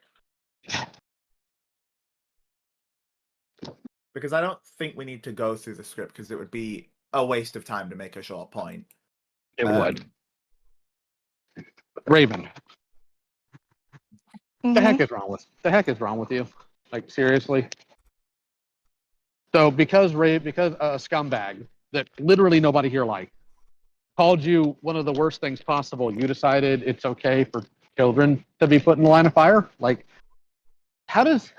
Because I don't think we need to go through the script, because it would be a waste of time to make a short point. It would. Raven. The heck is wrong with you? Like, seriously? So because a scumbag that literally nobody here liked called you one of the worst things possible, you decided it's okay for children to be put in the line of fire? Like, how does,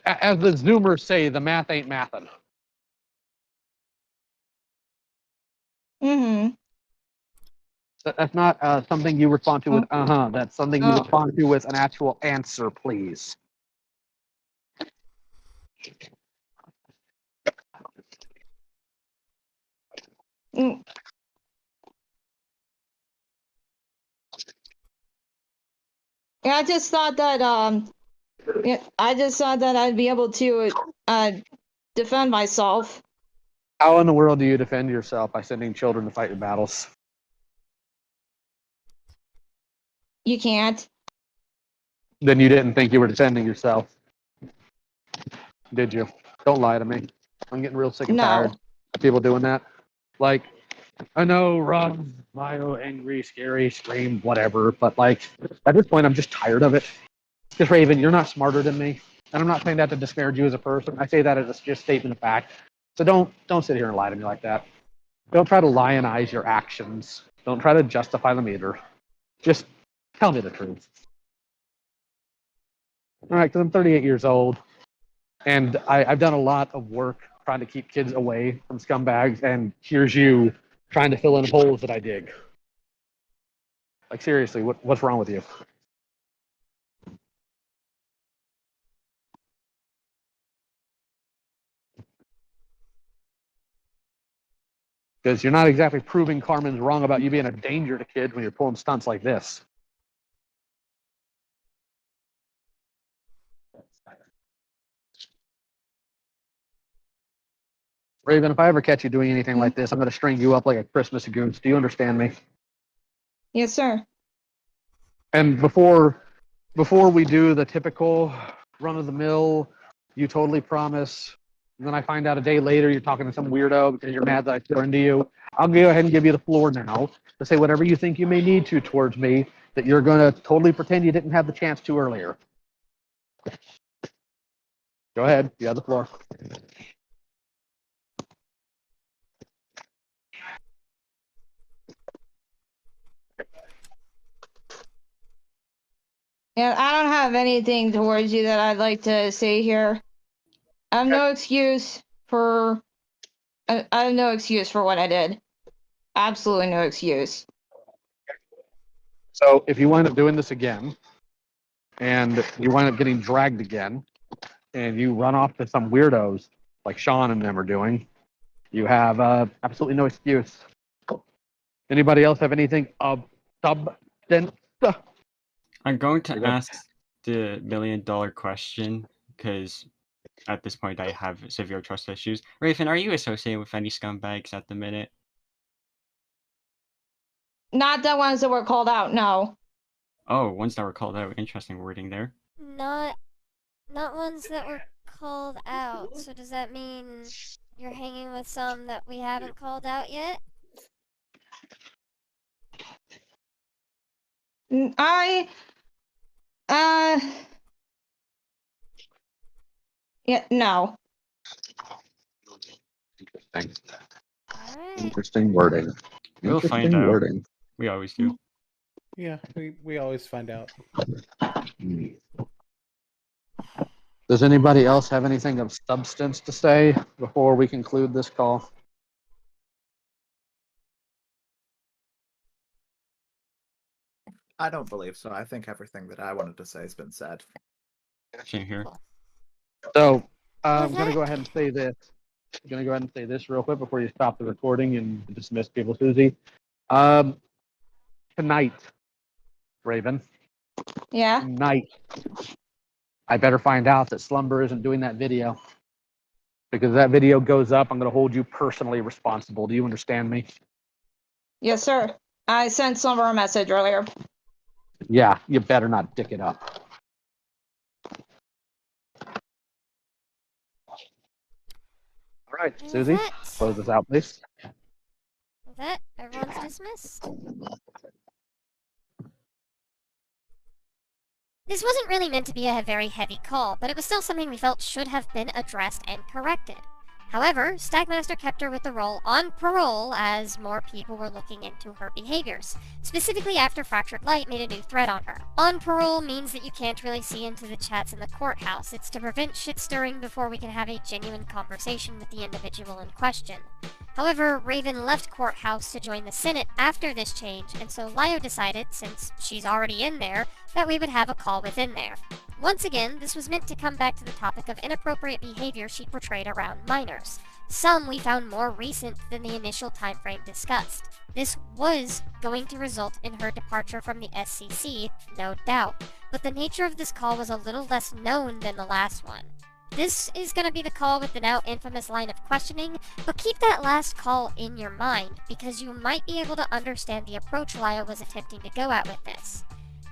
as the Zoomers say, the math ain't mathin'? That's not something you respond to with That's something you respond to with an actual answer, please. Yeah, I just thought that I'd be able to defend myself. How in the world do you defend yourself? By sending children to fight your battles? You can't. Then you didn't think you were defending yourself, did you? Don't lie to me. I'm getting real sick and tired of people doing that. Like, I know, run, smile, angry, scary, scream, whatever, but like, at this point, I'm just tired of it. Because Raven, you're not smarter than me. And I'm not saying that to disparage you as a person. I say that as just a statement of fact. So don't sit here and lie to me like that. Don't try to lionize your actions. Don't try to justify them either. Just tell me the truth. All right, because I'm 38 years old, and I've done a lot of work trying to keep kids away from scumbags, and here's you trying to fill in holes that I dig. Like, seriously, what's wrong with you? Because you're not exactly proving Carmen's wrong about you being a danger to kids when you're pulling stunts like this. Raven, if I ever catch you doing anything like this, I'm going to string you up like a Christmas goose. Do you understand me? Yes, sir. And before we do the typical run-of-the-mill, you totally promise, and then I find out a day later you're talking to some weirdo because you're mad that I turned to you, I'll go ahead and give you the floor now to say whatever you think you may need to towards me that you're going to totally pretend you didn't have the chance to earlier. Go ahead. You have the floor. Yeah, I don't have anything towards you that I'd like to say here. I have no excuse for I have no excuse for what I did. Absolutely no excuse. So if you wind up doing this again, and you wind up getting dragged again, and you run off to some weirdos like Sean and them are doing, you have absolutely no excuse. Anybody else have anything of substance? I'm going to ask the million-dollar question because at this point I have severe trust issues. Raven, are you associated with any scumbags at the minute? Not the ones that were called out, no. Oh, ones that were called out. Interesting wording there. Not ones that were called out. So does that mean you're hanging with some that we haven't called out yet? Yeah, no. Interesting. Alright. Interesting wording. We'll find out. Wording. We always do. Yeah, we always find out. Does anybody else have anything of substance to say before we conclude this call? I don't believe so. I think everything that I wanted to say has been said. Same here. So I'm going to go ahead and say this. I'm going to go ahead and say this real quick before you stop the recording and dismiss people, Susie. Tonight, Raven. Yeah? Tonight, I better find out that Slumber isn't doing that video. Because if that video goes up, I'm going to hold you personally responsible. Do you understand me? Yes, sir. I sent Slumber a message earlier. Yeah, you better not dick it up. All right, Susie, close this out, please. With that, everyone's dismissed. This wasn't really meant to be a very heavy call, but it was still something we felt should have been addressed and corrected. However, Stagmaster kept her with the role on parole as more people were looking into her behaviors, specifically after Fractured Light made a new threat on her. On parole means that you can't really see into the chats in the courthouse. It's to prevent shit stirring before we can have a genuine conversation with the individual in question. However, Raven left courthouse to join the Senate after this change, and so Lio decided, since she's already in there, that we would have a call within there. Once again, this was meant to come back to the topic of inappropriate behavior she portrayed around minors. Some we found more recent than the initial time frame discussed. This was going to result in her departure from the SCC, no doubt, but the nature of this call was a little less known than the last one. This is going to be the call with the now infamous line of questioning, but keep that last call in your mind, because you might be able to understand the approach Lio was attempting to go at with this.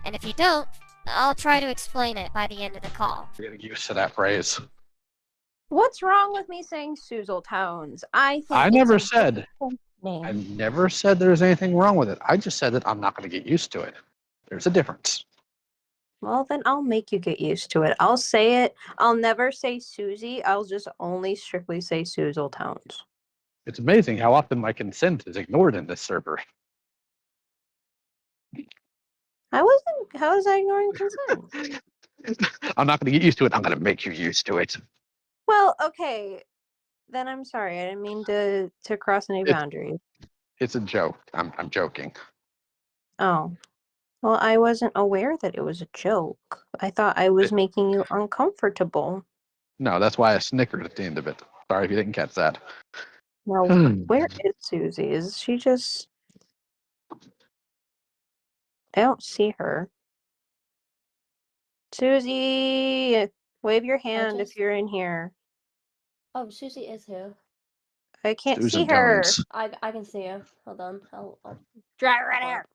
And if you don't, I'll try to explain it by the end of the call. You're getting used to that phrase. What's wrong with me saying Doodletones? I never said there's anything wrong with it. I just said that I'm not going to get used to it. There's a difference. Well, then I'll make you get used to it. I'll say it. I'll never say Susie. I'll just only strictly say Tones. It's amazing how often my consent is ignored in this server. How was I ignoring consent? I'm not going to get used to it. I'm going to make you used to it. Well, okay. Then I'm sorry. I didn't mean to cross any boundaries. It's a joke. I'm joking. Oh. Well, I wasn't aware that it was a joke. I thought I was making you uncomfortable. No, that's why I snickered at the end of it. Sorry if you didn't catch that. Well, where is Susie? Is she just... I don't see her. Susie, wave your hand if you're in here. Oh, Susie is here. I can't see her. I can see her. Hold on. I'll Drive right here.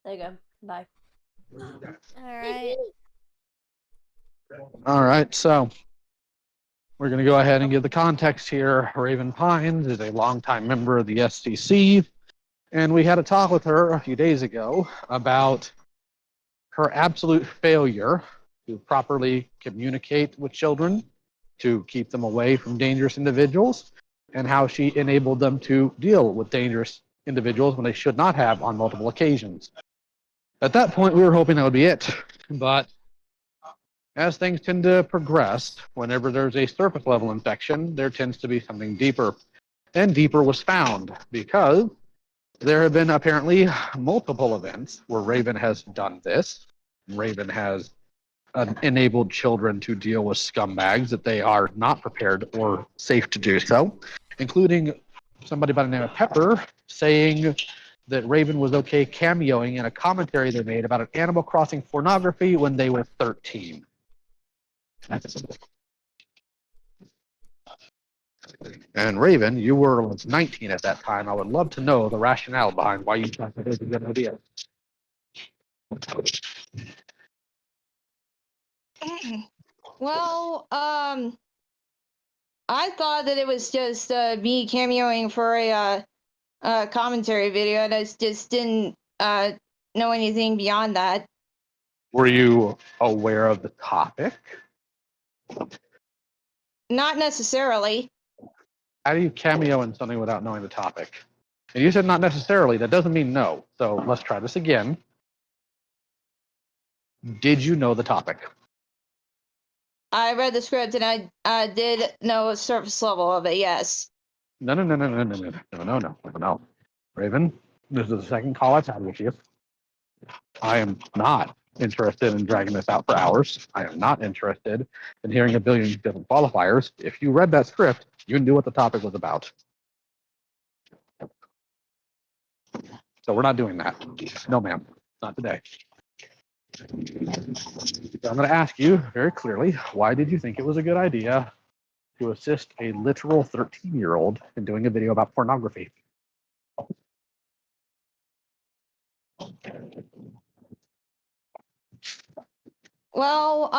There you go. Bye. Alright. All right, so we're going to go ahead and give the context here. Raven Pines is a longtime member of the SCC, and we had a talk with her a few days ago about her absolute failure to properly communicate with children, to keep them away from dangerous individuals, and how she enabled them to deal with dangerous individuals when they should not have on multiple occasions. At that point, we were hoping that would be it, but as things tend to progress, whenever there's a surface level infection, there tends to be something deeper. And deeper was found because there have been apparently multiple events where Raven has done this. Raven has enabled children to deal with scumbags that they are not prepared or safe to do so, including somebody by the name of Pepper saying that Raven was okay cameoing in a commentary they made about an Animal Crossing pornography when they were 13. And Raven, you were 19 at that time. I would love to know the rationale behind why you thought that was a good idea. Well, I thought that it was just me cameoing for a commentary video, and I just didn't know anything beyond that. Were you aware of the topic? Not necessarily. How do you cameo in something without knowing the topic? And you said not necessarily. That doesn't mean no. So let's try this again. Did you know the topic? I read the script and I did know a surface level of it, yes. No. Raven, this is the second call I've had with you. I am not interested in dragging this out for hours. I am not interested in hearing a billion different qualifiers. If you read that script, you knew what the topic was about. So we're not doing that. No, ma'am. Not today. So I'm going to ask you very clearly, why did you think it was a good idea to assist a literal 13-year-old in doing a video about pornography? Well,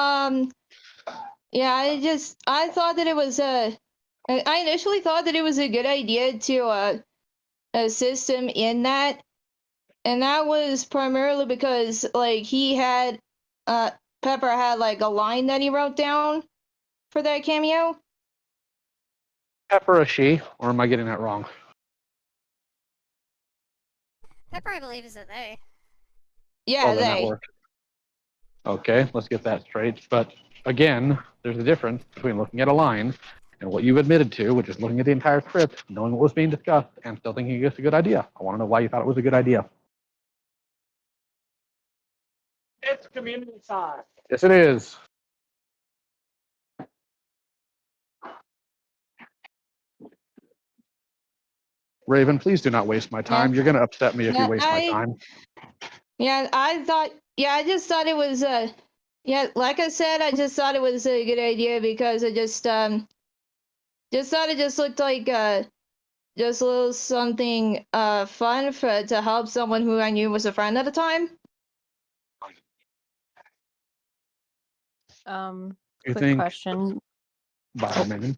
yeah, I thought that it was I initially thought that it was a good idea to assist him in that, and that was primarily because like he had Pepper had like a line that he wrote down for that cameo. Pepper, a she, or am I getting that wrong? Pepper, I believe, is a they. Yeah, then that works. Okay, let's get that straight. But again, there's a difference between looking at a line and what you've admitted to, which is looking at the entire script, knowing what was being discussed, and still thinking it's a good idea. I want to know why you thought it was a good idea. It's community time. Yes, it is. Raven, please do not waste my time. You're going to upset me if you waste my time. Yeah, I just thought it was yeah, like I said, I just thought it was a good idea because I just thought it just looked like just a little something fun to help someone who I knew was a friend at the time. Quick question. By Megan.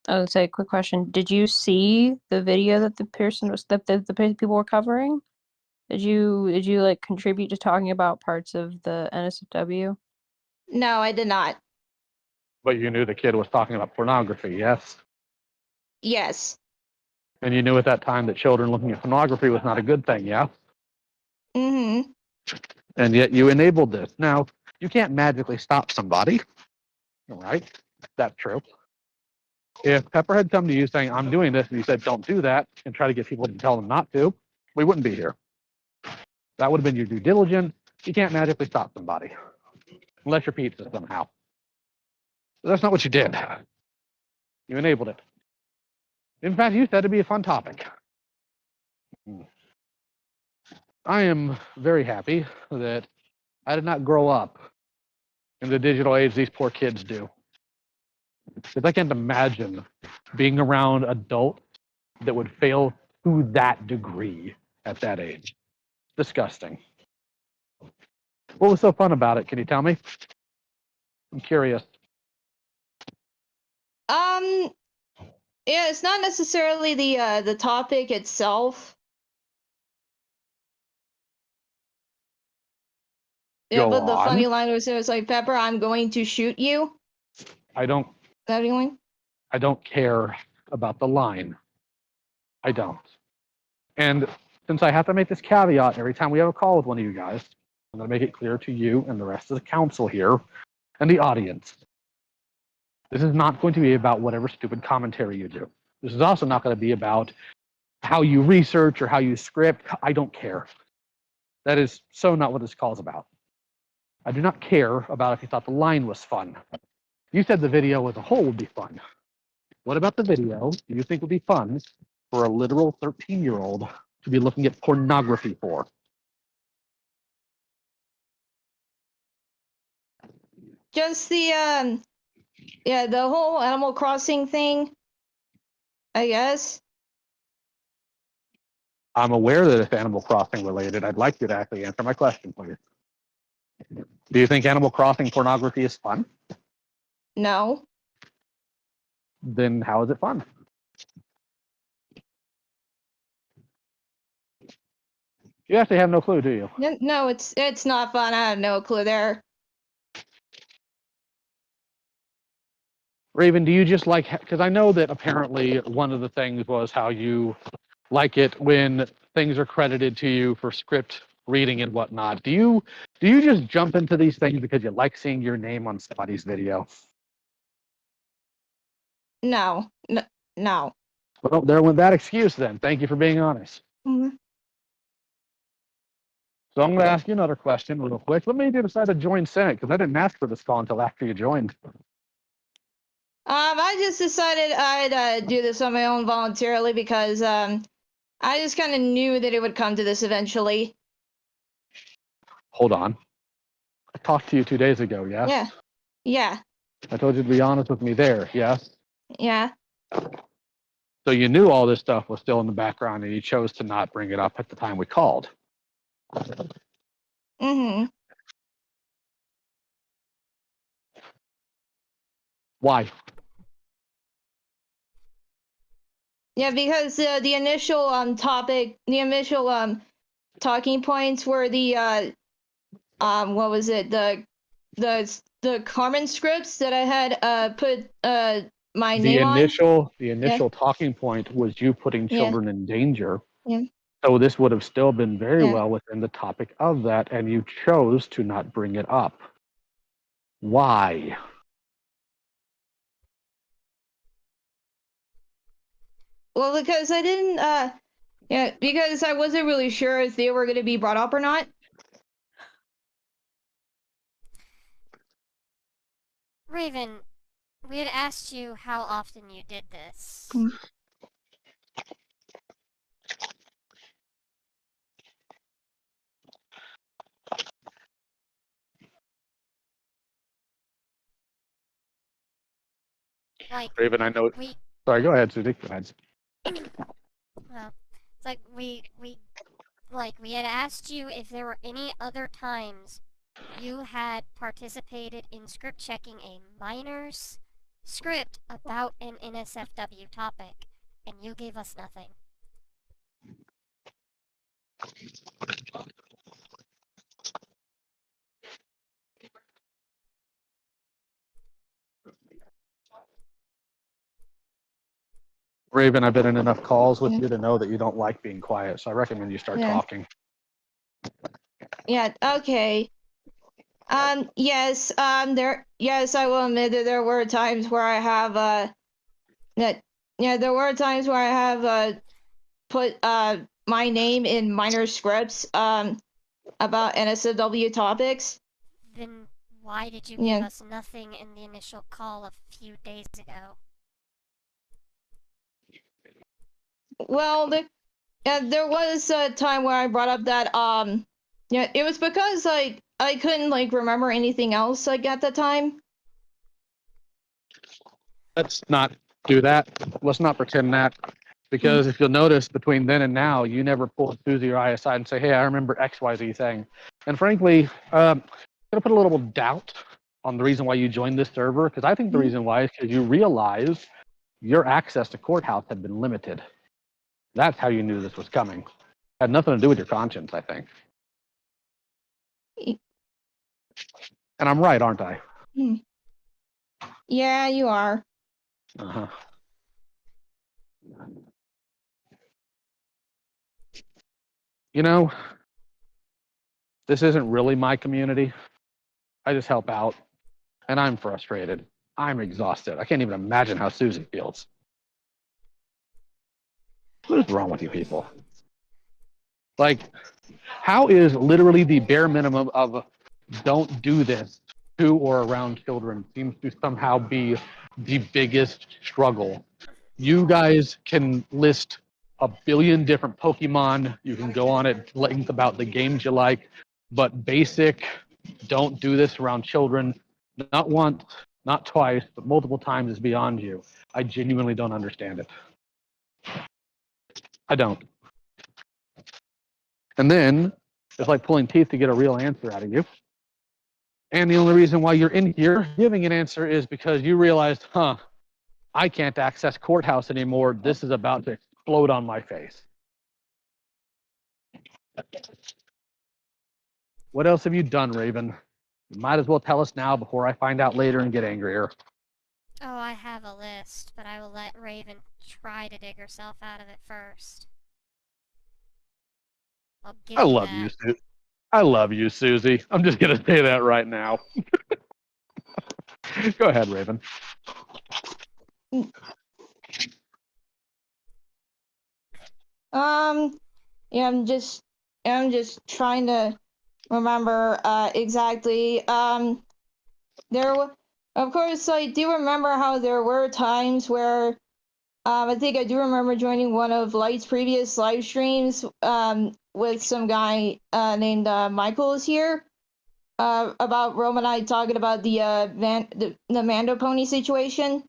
I would say, quick question. Did you see the video that the person was that the people were covering? Did you like contribute to talking about parts of the NSFW? No, I did not. But you knew the kid was talking about pornography, yes? Yes. And you knew at that time that children looking at pornography was not a good thing, yeah? Mm-hmm. And yet you enabled this. Now, you can't magically stop somebody, right? That's true. If Pepper had come to you saying, I'm doing this, and you said, don't do that, and try to get people to tell them not to, we wouldn't be here. That would have been your due diligence. You can't magically stop somebody, unless you're pizza somehow. But that's not what you did. You enabled it. In fact, you said it'd be a fun topic. I am very happy that I did not grow up in the digital age these poor kids do. Because I can't imagine being around adults that would fail to that degree at that age. Disgusting. What was so fun about it? Can you tell me? I'm curious. Yeah, it's not necessarily the topic itself. Yeah, Go but the on. funny line was, it was like, Pepper, I'm going to shoot you. I don't Is that anyone? I don't care about the line. I don't. And since I have to make this caveat every time we have a call with one of you guys, I'm going to make it clear to you and the rest of the council here and the audience. This is not going to be about whatever stupid commentary you do. This is also not going to be about how you research or how you script. I don't care. That is so not what this call is about. I do not care about if you thought the line was fun. You said the video as a whole would be fun. What about the video do you think would be fun for a literal 13-year-old to be looking at pornography for? Just the yeah, the whole Animal Crossing thing, I guess. I'm aware that it's Animal Crossing related. I'd like you to actually answer my question, please. Do you think Animal Crossing pornography is fun? No. Then how is it fun? You actually have no clue, do you? No, it's not fun. I have no clue there. Raven, do you just like, because I know that apparently one of the things was how you like it when things are credited to you for script reading and whatnot. Do you just jump into these things because you like seeing your name on somebody's video? No. No. Well, there went that excuse then. Thank you for being honest. Mm-hmm. So I'm going to ask you another question real quick. What made you decide to join Senate? Because I didn't ask for this call until after you joined. I just decided I'd do this on my own voluntarily because I just kind of knew that it would come to this eventually. Hold on. I talked to you 2 days ago, yes? Yeah. Yeah. I told you to be honest with me there, yes? Yeah. So you knew all this stuff was still in the background and you chose to not bring it up at the time we called. Mm-hmm. Why? Yeah, because the initial topic, the initial talking points were the what was it, the Carmen scripts that I had put my name on. The initial talking point was you putting children in danger. Yeah. So this would have still been very well within the topic of that, and you chose to not bring it up. Why? Well, because I didn't yeah, because I wasn't really sure if they were going to be brought up or not. Raven, we had asked you how often you did this. Like, Raven, I know. We, Sorry, go ahead, Susie. Go ahead. well, it's like we had asked you if there were any other times you had participated in script checking a minor's script about an NSFW topic, and you gave us nothing. Raven, I've been in enough calls with you to know that you don't like being quiet, so I recommend you start talking. Yeah, okay. Yes, yes, I will admit that there were times where I have, there were times where I have, put, my name in minor scripts, about NSFW topics. Then why did you give us nothing in the initial call a few days ago? Well, there was a time where I brought up that, it was because, like, I couldn't, like, remember anything else, like, at the time. Let's not do that. Let's not pretend that. Because if you'll notice, between then and now, you never pulled Susie or I aside and say, hey, I remember XYZ thing. And frankly, I'm going to put a little doubt on the reason why you joined this server, because I think the reason why is because you realized your access to Courthouse had been limited. That's how you knew this was coming. Had nothing to do with your conscience, I think. And I'm right, aren't I? Yeah, you are. Uh-huh. You know, this isn't really my community. I just help out. And I'm frustrated. I'm exhausted. I can't even imagine how Susie feels. What is wrong with you people? Like, how is literally the bare minimum of don't do this to or around children seems to somehow be the biggest struggle? You guys can list a billion different Pokemon. You can go on at length about the games you like, but basic, don't do this around children, not once, not twice, but multiple times is beyond you. I genuinely don't understand it. I don't. And then it's like pulling teeth to get a real answer out of you. And the only reason why you're in here giving an answer is because you realized, I can't access Courthouse anymore. This is about to explode on my face. What else have you done, Raven? You might as well tell us now before I find out later and get angrier. Oh, I have a list, but I will let Raven try to dig herself out of it first. I love you, Susie. I love you, Susie. I'm just going to say that right now. Go ahead, Raven. Yeah, I'm just trying to remember exactly. Of course, I do remember how there were times where I think I do remember joining one of Light's previous live streams with some guy named Michael is here about Rome and I talking about the Mando Pony situation.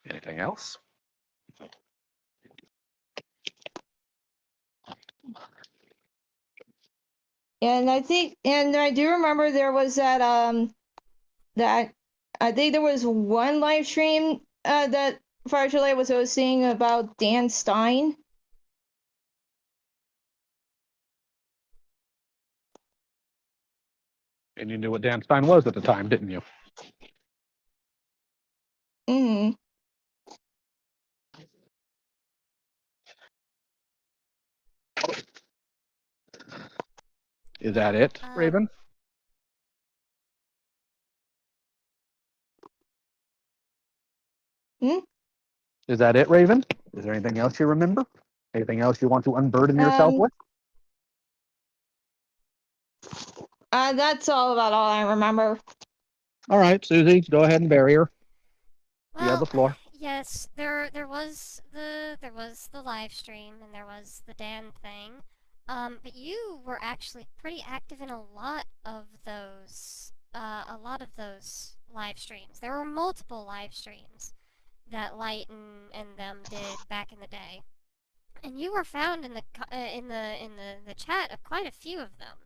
Anything else? And I do remember there was that I think there was one live stream that Firelight was hosting about Dan Stein. And you knew what Dan Stein was at the time, didn't you? Mm-hmm. Is that it, Raven? Is that it, Raven? Is there anything else you remember? Anything else you want to unburden yourself with? That's all I remember. All right, Susie, go ahead and bury her. Well, you have the floor. Yes, there was the live stream and there was the Dan thing. But you were actually pretty active in a lot of those live streams. There were multiple live streams that Light and them did back in the day, and you were found in the chat of quite a few of them.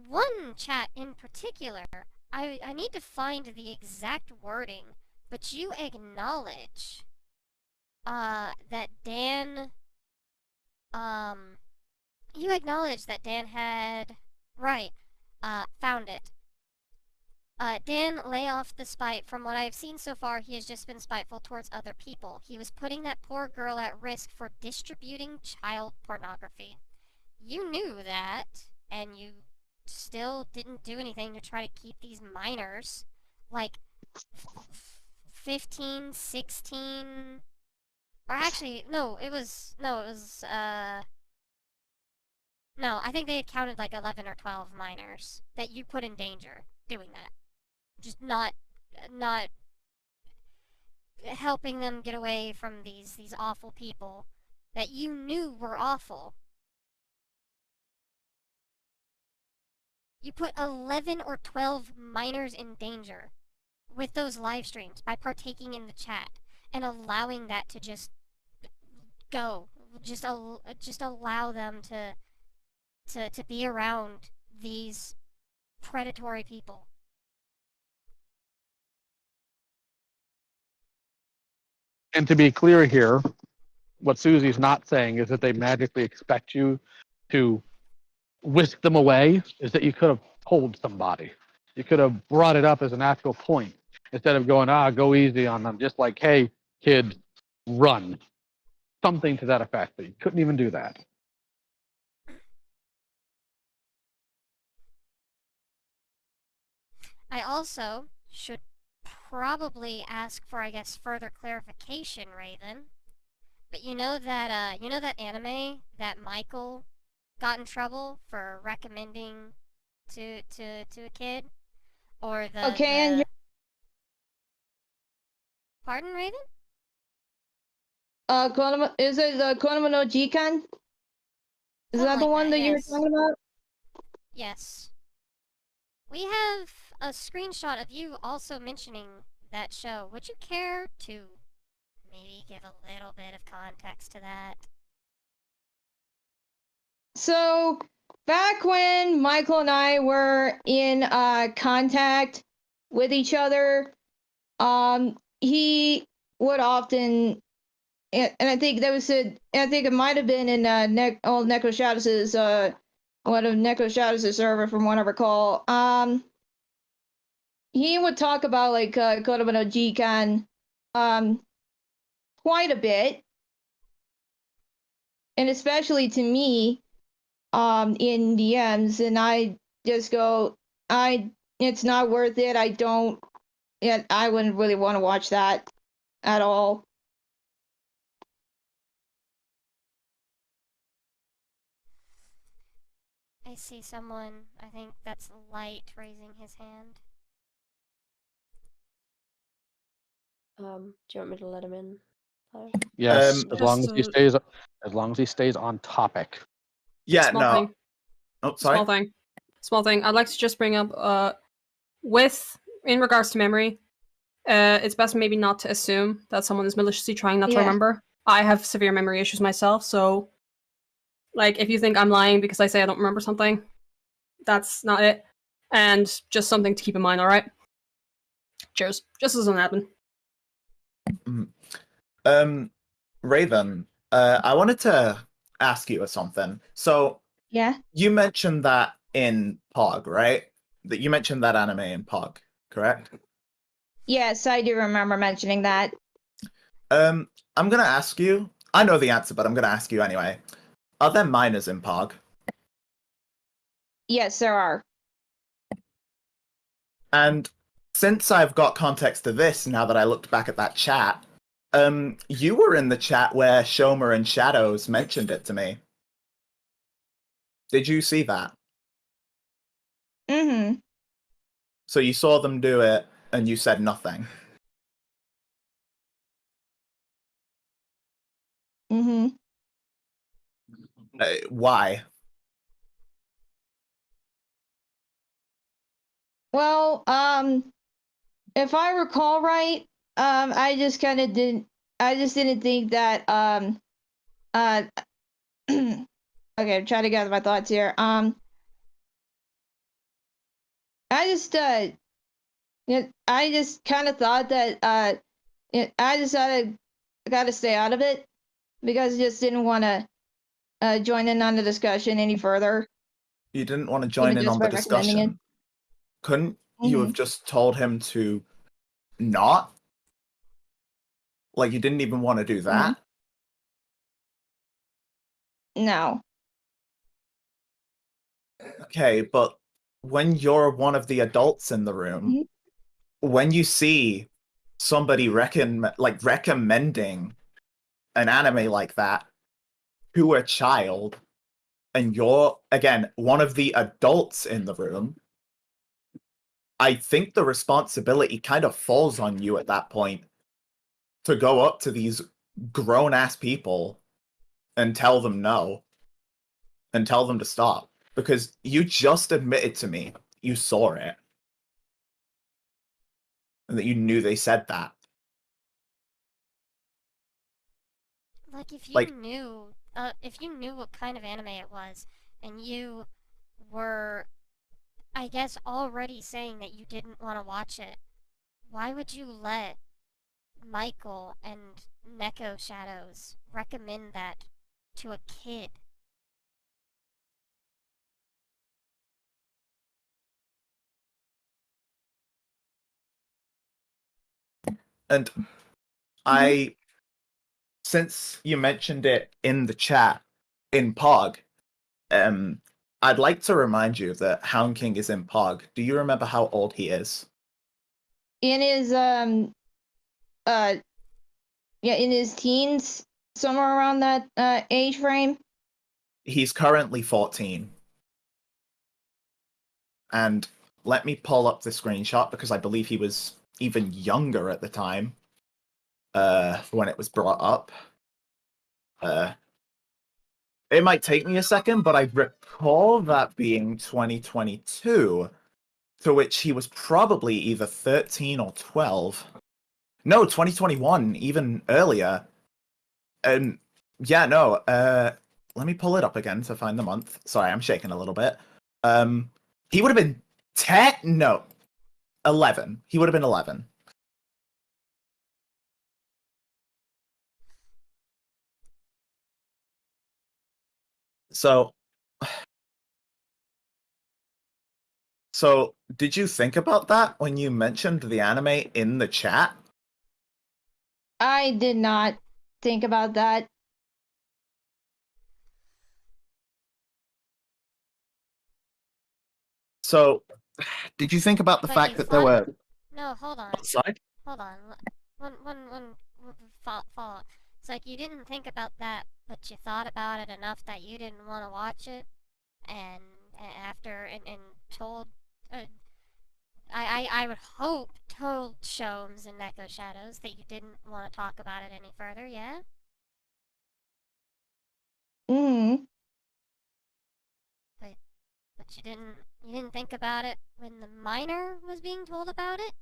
One chat in particular, I need to find the exact wording, but you acknowledge that Dan you acknowledge that Dan had found it. Dan lay off the spite. From what I've seen so far, he has just been spiteful towards other people. He was putting that poor girl at risk for distributing child pornography. You knew that, and you still didn't do anything to try to keep these minors, like 15, 16, or actually, no, I think they had counted like 11 or 12 minors that you put in danger doing that. Just not helping them get away from these awful people that you knew were awful. You put 11 or 12 minors in danger with those live streams by partaking in the chat and allowing that to just go. Just allow them to be around these predatory people. And to be clear here, what Susie's not saying is that they magically expect you to whisk them away, is that you could have told somebody. You could have brought it up as an actual point instead of going, go easy on them. Just like, hey, kid, run. Something to that effect. But you couldn't even do that. I also should probably ask for, I guess, further clarification, Raven. But you know that anime that Michael got in trouble for recommending to a kid, or and pardon, Raven? Is it the Konama no Jikan? Is that the one that you were talking about? Yes. We have a screenshot of you also mentioning that show. Would you care to maybe give a little bit of context to that? So, back when Michael and I were in contact with each other, he would often, and I think I think it might have been in old Neko Shadow's one of Neko Shadow's server from what I recall. He would talk about like Kodomo no Jikan quite a bit, and especially to me in DMs, and I just go, it's not worth it. I wouldn't really want to watch that at all. I see someone, I think that's Light, raising his hand. Do you want me to let him in? Yes, as long as he stays on topic. Yeah, Small thing. Oh, sorry. Small thing. I'd like to just bring up in regards to memory, it's best maybe not to assume that someone is maliciously trying not to remember. I have severe memory issues myself, so like if you think I'm lying because I say I don't remember something, that's not it. And just something to keep in mind, alright? Cheers. Just doesn't happen. Raven, I wanted to ask you something. So, you mentioned that in Pog, right? That you mentioned that anime in Pog, correct? Yes, I do remember mentioning that. I'm gonna ask you. I know the answer, but I'm gonna ask you anyway. Are there minors in Pog? Yes, there are. And since I've got context to this, now that I looked back at that chat, you were in the chat where Shomer and Shadows mentioned it to me. Did you see that? Mm-hmm. So you saw them do it, and you said nothing. Mm-hmm. Why? Well, if I recall right, I just kind of didn't. I just didn't think that. Okay, I'm trying to gather my thoughts here. I just I just kind of thought that I decided I got to stay out of it because I just didn't want to join in on the discussion any further. You didn't want to join in on the discussion. Couldn't you have just told him to not? Like, you didn't even want to do that? No. Okay, but when you're one of the adults in the room, when you see somebody recommending an anime like that to a child, and you're, again, one of the adults in the room, I think the responsibility kind of falls on you at that point to go up to these grown-ass people and tell them no, and tell them to stop. Because you just admitted to me you saw it. And that you knew they said that. Like, if you knew what kind of anime it was, and you were, I guess, already saying that you didn't want to watch it, why would you let Michael and Neko Shadows recommend that to a kid? And since you mentioned it in the chat, in POG, I'd like to remind you that Hound King is in POG. Do you remember how old he is? In his in his teens, somewhere around that age frame. He's currently 14. And let me pull up the screenshot because I believe he was even younger at the time when it was brought up. It might take me a second, but I recall that being 2022, to which he was probably either 13 or 12. No, 2021, even earlier. And yeah, no, let me pull it up again to find the month. Sorry, I'm shaking a little bit. He would have been 10? No, 11. He would have been 11. So, did you think about that when you mentioned the anime in the chat? I did not think about that. So, did you think about the fact that there were... No, hold on. Sorry? Hold on. One follow-up. It's like you didn't think about that, but you thought about it enough that you didn't want to watch it, and after and told... I would hope told Shomes and Neko Shadows that you didn't want to talk about it any further, yeah? But you didn't think about it when the minor was being told about it?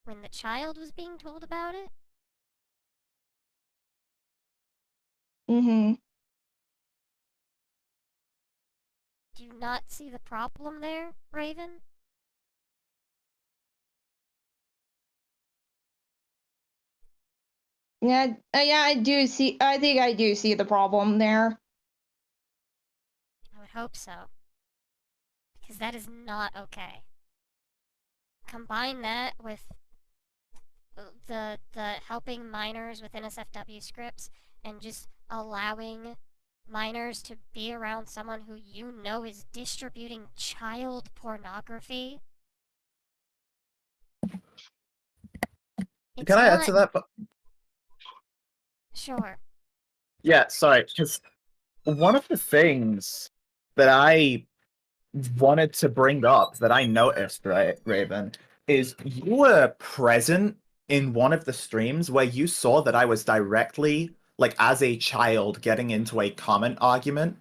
When the child was being told about it? Do you not see the problem there, Raven? Yeah, I do see. I think I do see the problem there. I would hope so. Because that is not okay. Combine that with the helping minors with NSFW scripts and just allowing minors to be around someone who you know is distributing child pornography. Can I answer that? Sure. Yeah, sorry, because one of the things that I wanted to bring up that I noticed, right, Raven, is you were present in one of the streams where you saw that I was directly, like, as a child, getting into a comment argument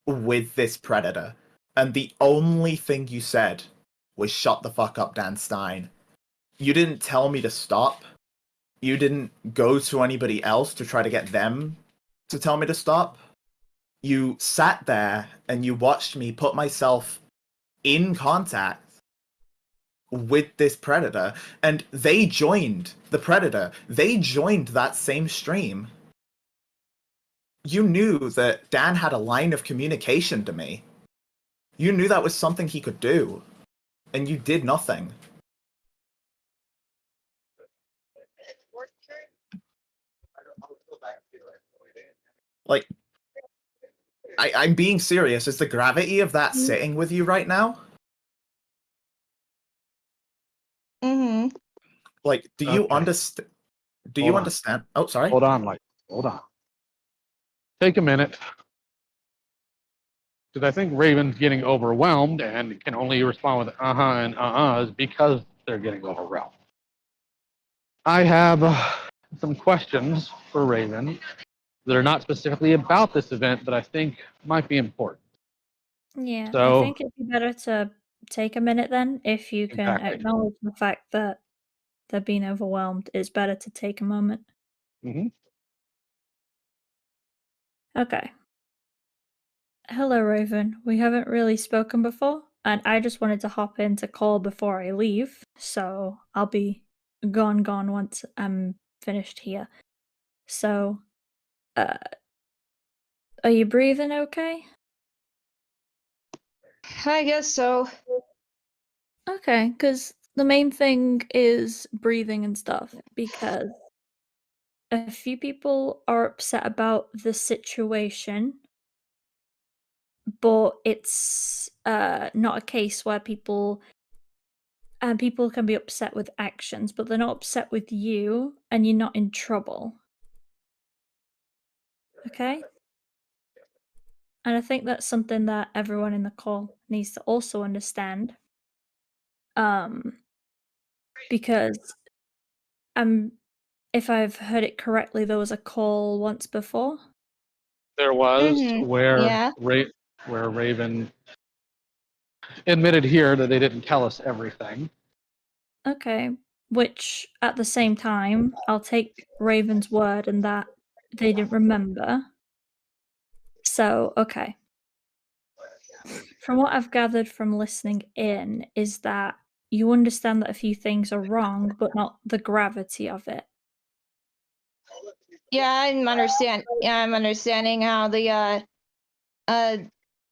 with this predator. And the only thing you said was, "Shut the fuck up, Dan Stein." You didn't tell me to stop. You didn't go to anybody else to try to get them to tell me to stop. You sat there and you watched me put myself in contact with this predator, and they joined the predator. They joined that same stream. You knew that Dan had a line of communication to me. You knew that was something he could do, and you did nothing. Like, I'm being serious. Is the gravity of that sitting with you right now? Mm-hmm. Like, do you understand? Do you understand? Oh, sorry. Hold on, Mike. Hold on. Take a minute. Because I think Raven's getting overwhelmed and can only respond with uh-huh and uh-uhs because they're getting overwhelmed. I have some questions for Raven that are not specifically about this event, but I think might be important. Yeah, So, I think it'd be better to take a minute then. If you can acknowledge the fact that they're being overwhelmed, it's better to take a moment. Mm-hmm. Okay. Hello, Raven. We haven't really spoken before, and I just wanted to hop in to call before I leave, so I'll be gone once I'm finished here. So, are you breathing okay? I guess so. Okay, because the main thing is breathing and stuff, because a few people are upset about the situation, but it's not a case where people can be upset with actions, but they're not upset with you, and you're not in trouble. Okay? And I think that's something that everyone in the call needs to also understand. Because if I've heard it correctly, there was a call once before. There was Yeah. where Raven admitted here that they didn't tell us everything. Okay, which at the same time, I'll take Raven's word and that they didn't remember. So, okay. From what I've gathered from listening in is that you understand that a few things are wrong, but not the gravity of it. Yeah, I'm understanding how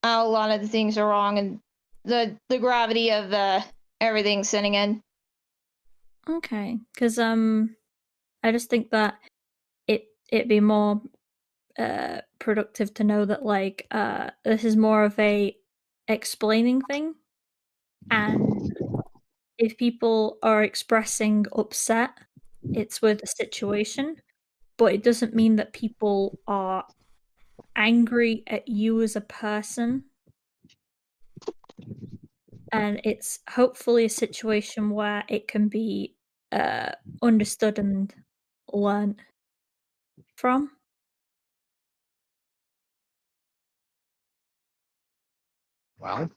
how a lot of the things are wrong and the gravity of everything sitting in. Okay, because I just think that it'd be more productive to know that like this is more of a explaining thing, and if people are expressing upset, it's with the situation, but it doesn't mean that people are angry at you as a person. And it's hopefully a situation where it can be understood and learned from. Well,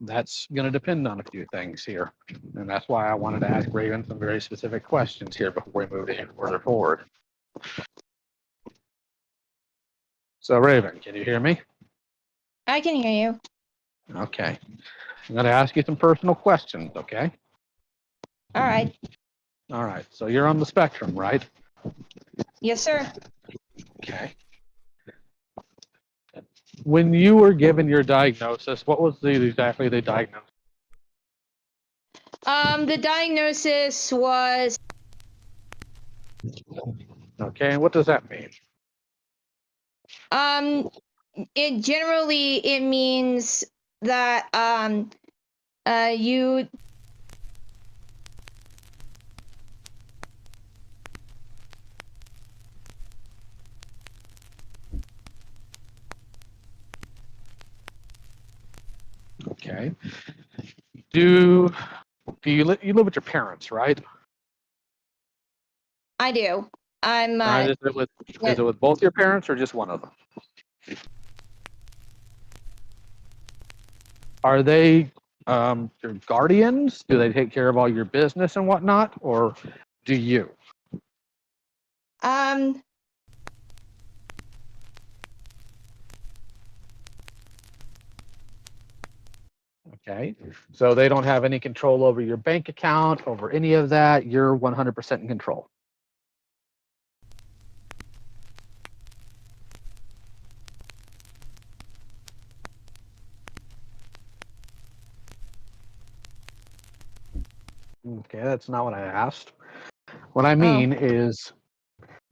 that's going to depend on a few things here. And that's why I wanted to ask Raven some very specific questions here before we move any further forward. So, Raven, can you hear me? I can hear you. Okay. I'm going to ask you some personal questions, okay? All right. All right. So you're on the spectrum, right? Yes, sir. Okay. When you were given your diagnosis, what was exactly the diagnosis? The diagnosis was. Okay, and what does that mean? It means that you. Okay. Do you live with your parents, right? I do. I'm. Is it with both your parents or just one of them? Are they your guardians? Do they take care of all your business and whatnot, or do you? Okay, so they don't have any control over your bank account, over any of that. You're 100% in control. Okay, that's not what I asked. What I mean is,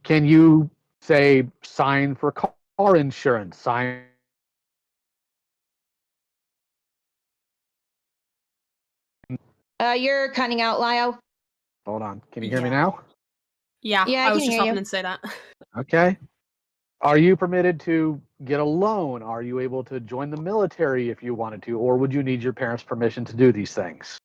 can you say sign for car insurance, sign? You're cutting out, Lio. Hold on. Can you hear me now? Yeah, Yeah, I I was can just hear hoping you. to say that. Okay. Are you permitted to get a loan? Are you able to join the military if you wanted to? Or would you need your parents' permission to do these things?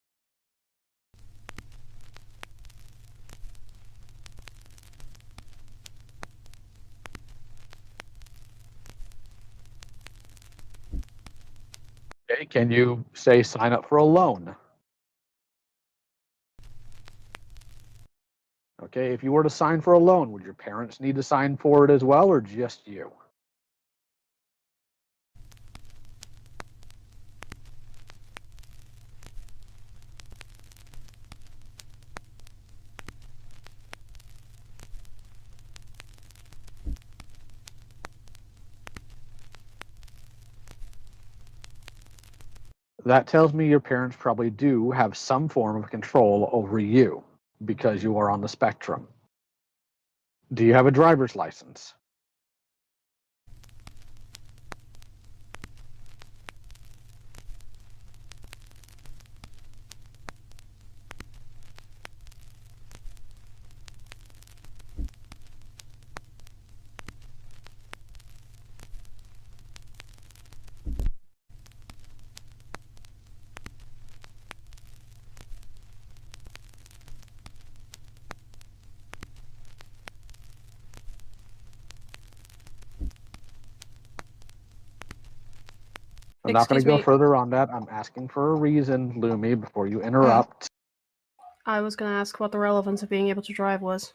Okay, can you say sign up for a loan? Okay, if you were to sign for a loan, would your parents need to sign for it as well, or just you? That tells me your parents probably do have some form of control over you because you are on the spectrum. Do you have a driver's license? I'm not going to go further on that. I'm asking for a reason, Lumi, before you interrupt. I was going to ask what the relevance of being able to drive was.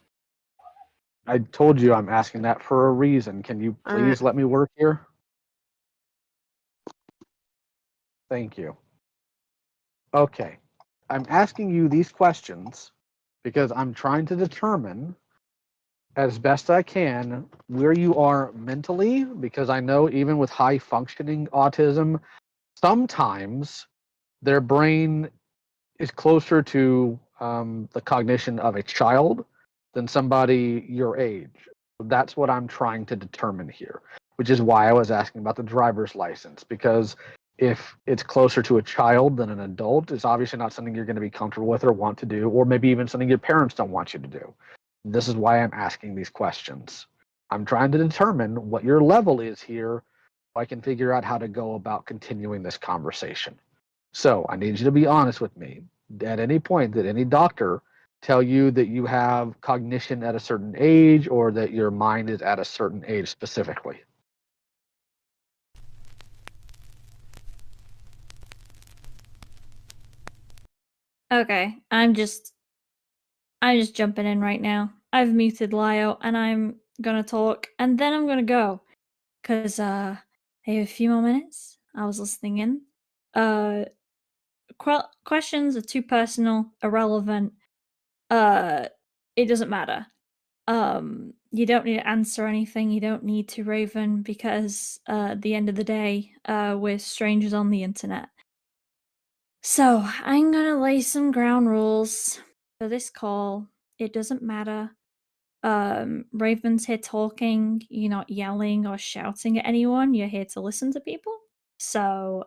I told you I'm asking that for a reason. Can you please let me work here? Thank you. Okay. I'm asking you these questions because I'm trying to determine as best I can where you are mentally, because I know even with high functioning autism, sometimes their brain is closer to the cognition of a child than somebody your age. That's what I'm trying to determine here, which is why I was asking about the driver's license, because if it's closer to a child than an adult, it's obviously not something you're going to be comfortable with or want to do, or maybe even something your parents don't want you to do. This is why I'm asking these questions. I'm trying to determine what your level is here so I can figure out how to go about continuing this conversation. So I need you to be honest with me. At any point, did any doctor tell you that you have cognition at a certain age or that your mind is at a certain age specifically? Okay, I'm just jumping in right now. I've muted Lio and I'm gonna talk and then I'm gonna go. Cause I have a few more minutes. I was listening in. Questions are too personal, irrelevant. It doesn't matter. You don't need to answer anything. You don't need to, Raven, because at the end of the day, we're strangers on the internet. So I'm gonna lay some ground rules for this call. It doesn't matter. Raven's here talking. You're not yelling or shouting at anyone. You're here to listen to people. So,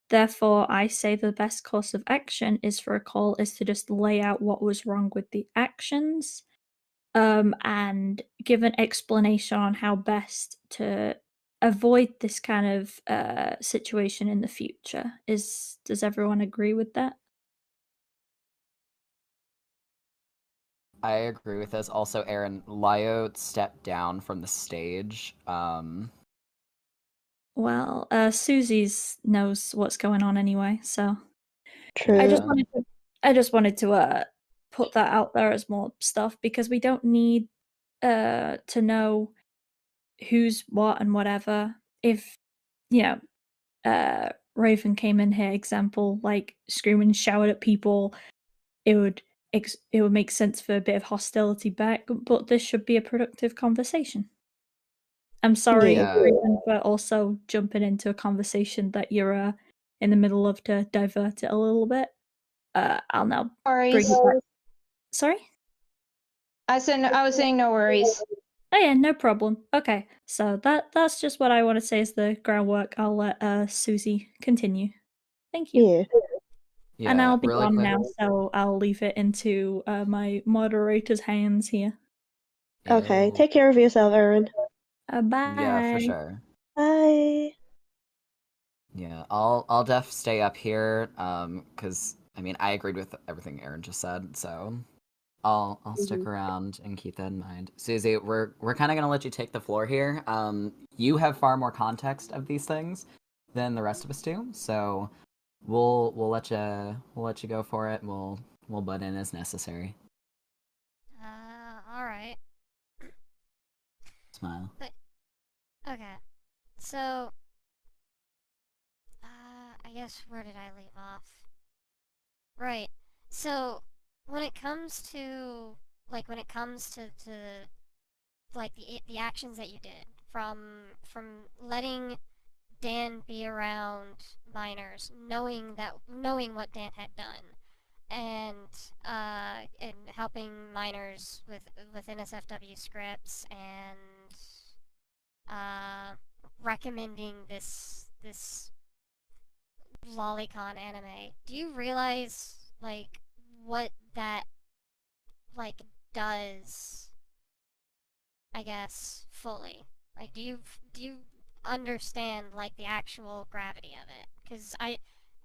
therefore, I say the best course of action is for a call is to just lay out what was wrong with the actions, and give an explanation on how best to avoid this kind of situation in the future. Does everyone agree with that? I agree with this. Also, Aaron, Lio stepped down from the stage. Well, Susie's knows what's going on anyway, so True. I just wanted to put that out there as more stuff because we don't need to know who's what and whatever. If you know, Raven came in here, example, like screaming and shout at people, it would make sense for a bit of hostility back, but this should be a productive conversation. I'm sorry, Raven, for also jumping into a conversation that you're in the middle of to divert it a little bit. I'll now bring it back. Sorry? I was saying no worries. Oh yeah, no problem. Okay, so that's just what I want to say is the groundwork. I'll let Susie continue. Thank you. Yeah. And I'll be really gone quick. now, so I'll leave it into my moderator's hands here. Okay, take care of yourself, Erin. Bye. Yeah, for sure. Bye. Yeah, I'll stay up here, because I mean I agreed with everything Erin just said, so I'll stick around and keep that in mind. Susie, we're kind of gonna let you take the floor here. You have far more context of these things than the rest of us do, so we'll let you go for it. And we'll butt in as necessary. All right. Smile. But, okay, so I guess where did I leave off? Right. So when it comes to like the actions that you did from letting Dan be around minors, knowing what Dan had done, and helping minors with NSFW scripts and recommending this LioCon anime. Do you realize like what that like does? I guess fully. Like, do you understand like the actual gravity of it? Because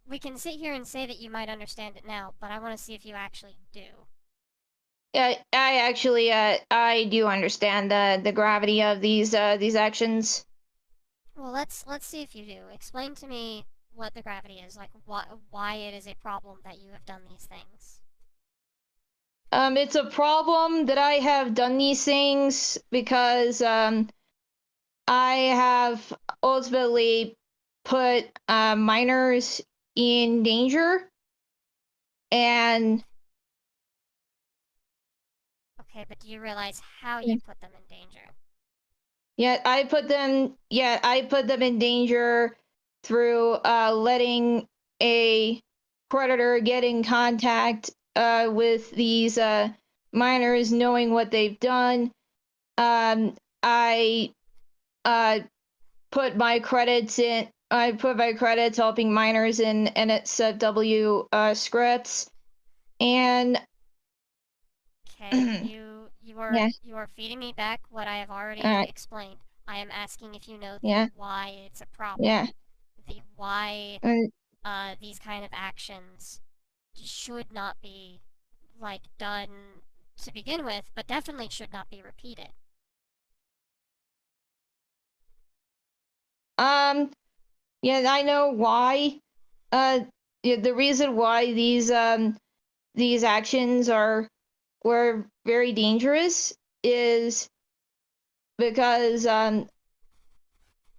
we can sit here and say that you might understand it now, but I want to see if you actually do. Yeah, I actually I do understand the gravity of these actions. Well, let's see if you do. Explain to me what the gravity is, like why it is a problem that you have done these things. It's a problem that I have done these things because I have ultimately put minors in danger, and okay, but do you realize how you put them in danger? I put them in danger through letting a predator get in contact with these minors, knowing what they've done. I put my credits in. I put my credits helping minors in NSFW scripts, and okay, you are feeding me back what I have already explained. I am asking if you know why it's a problem. Why these kind of actions should not be like done to begin with, but definitely should not be repeated. I know why. The reason why these actions were very dangerous is because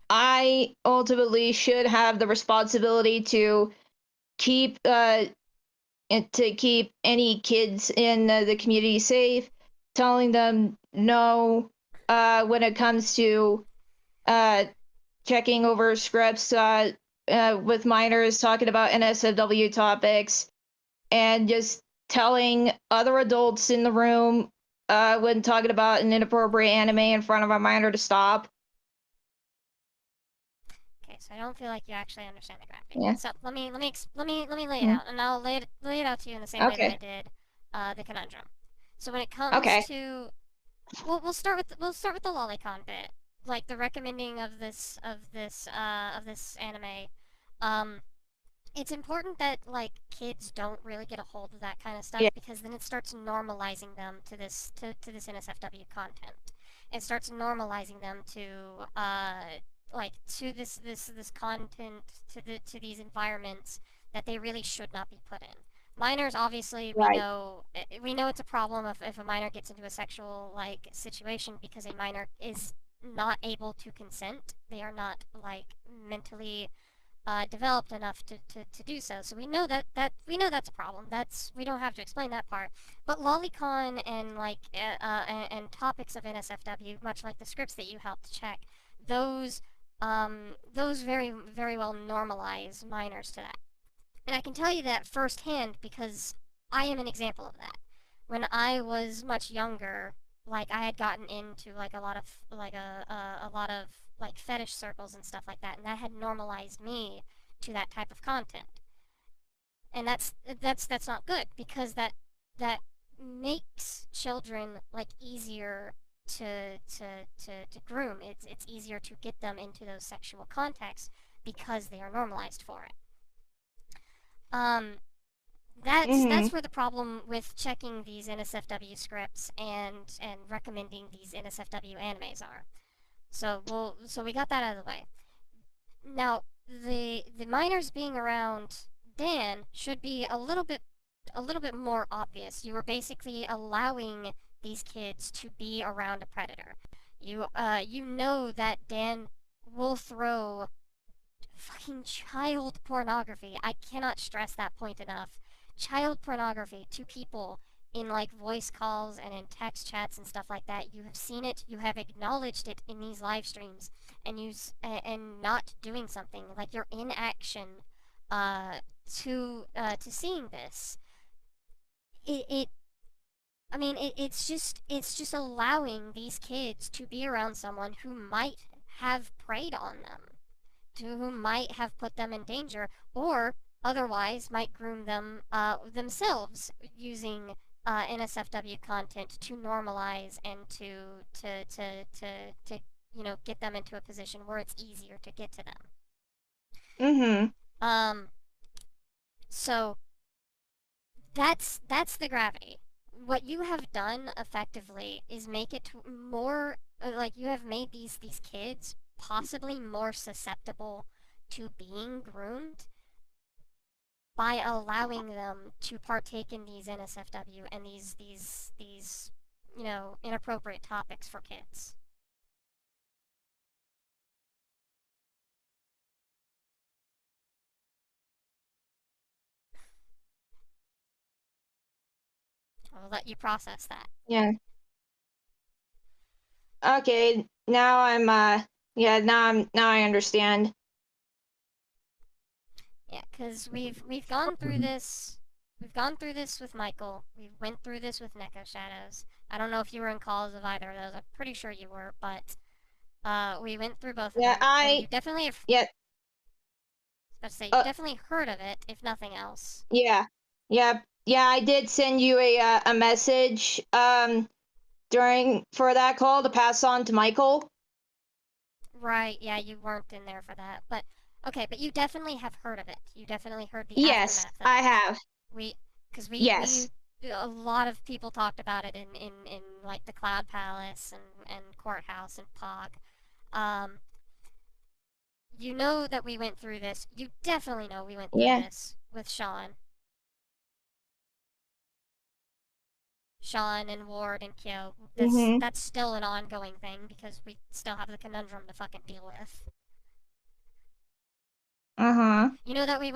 I ultimately should have the responsibility to keep any kids in the community safe, telling them no when it comes to checking over scripts with minors, talking about NSFW topics, and just telling other adults in the room when talking about an inappropriate anime in front of a minor to stop. Okay, so I don't feel like you actually understand the gravity. Yeah. So let me lay it out, and I'll lay it out to you in the same way that I did the conundrum. So when it comes to, we'll start with the LioCon bit, like the recommending of this anime. It's important that like kids don't really get a hold of that kind of stuff because then it starts normalizing them to this NSFW content. It starts normalizing them to to this content, to these environments that they really should not be put in. Minors, obviously, we know it's a problem if a minor gets into a sexual like situation because a minor is not able to consent. They are not like mentally developed enough to do so. So we know we know that's a problem. We don't have to explain that part. But lolicon and and topics of NSFW, much like the scripts that you helped check, those very well normalize minors to that. And I can tell you that firsthand because I am an example of that. When I was much younger, like I had gotten into like a lot of like fetish circles and stuff like that, and that had normalized me to that type of content. And that's not good because that makes children like easier to groom. It's easier to get them into those sexual contexts because they are normalized for it. That's where the problem with checking these NSFW scripts and recommending these NSFW animes are. So we got that out of the way. Now the minors being around Dan should be a little bit more obvious. You were basically allowing these kids to be around a predator. You know that Dan will throw fucking child pornography. I cannot stress that point enough. Child pornography to people in like voice calls and in text chats and stuff like that. You have seen it, you have acknowledged it in these live streams, and and not doing something like you're in action to seeing this. It's just allowing these kids to be around someone who might have preyed on them, who might have put them in danger, or otherwise might groom them themselves using NSFW content to normalize and to get them into a position where it's easier to get to them. So that's the gravity. What you have done effectively is make it more like you have made these kids possibly more susceptible to being groomed by allowing them to partake in these NSFW and these inappropriate topics for kids. I'll let you process that. Yeah. Okay, now now I understand. Yeah, because we've gone through this. We've gone through this with Michael. We went through this with Neko Shadows. I don't know if you were in calls of either of those. I'm pretty sure you were, but we went through both of them. And you definitely have. Yeah. I was about to say you definitely heard of it, if nothing else. Yeah. I did send you a message for that call to pass on to Michael. Right. Yeah, you weren't in there for that, but okay. But you definitely have heard of it. You definitely heard the Yes, aftermath of I it. have. We a lot of people talked about it in like the Cloud Palace and Courthouse and POG. You know that we went through this. You definitely know we went through this with Sean and Ward and Kyo. That's still an ongoing thing because we still have the conundrum to fucking deal with. You know that we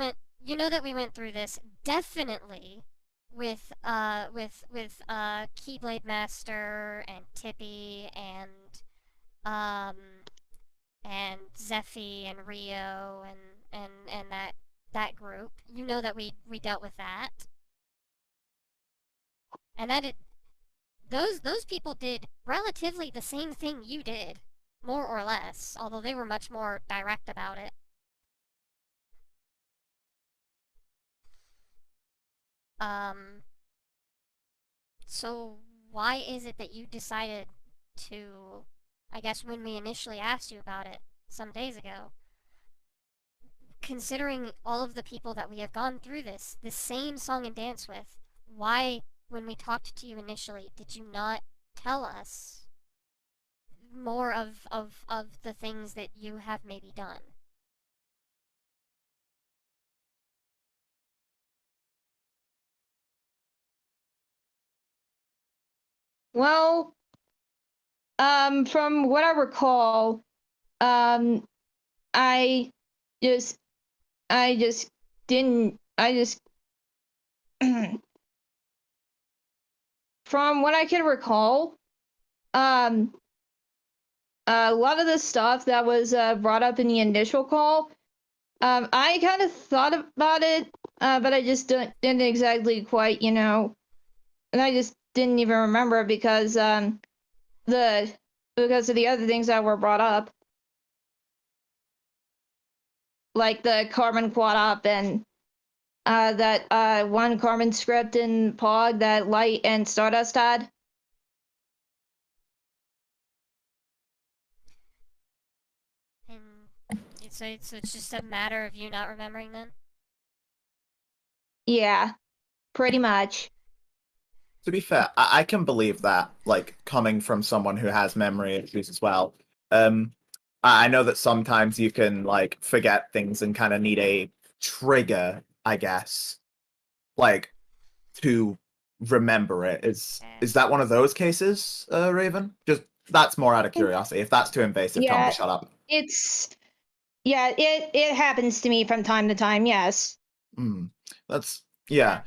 went through this definitely with Keyblade Master and Tippy and Zephy and Rio and that group. You know that we dealt with that. And those people did relatively the same thing you did, more or less, although they were much more direct about it. So why is it that you decided to, I guess when we initially asked you about it some days ago, considering all of the people that we have gone through this same song and dance with, why, when we talked to you initially, did you not tell us more of the things that you have maybe done? Well, from what I recall, I just I just didn't. I just. From what I can recall, a lot of the stuff that was brought up in the initial call, I kind of thought about it, but I just didn't exactly quite, and I just didn't even remember because because of the other things that were brought up, like the Carbon Quad Up and that one Carbon script in Pog that Light and Stardust had. So it's just a matter of you not remembering then? Yeah, pretty much. To be fair, I can believe that, like, coming from someone who has memory issues as well. I know that sometimes you can, like, forget things and kind of need a trigger, I guess, like, to remember it. Is that one of those cases, Raven? Just, that's more out of curiosity. If that's too invasive, tell me to shut up. It happens to me from time to time, yes. That's, yeah.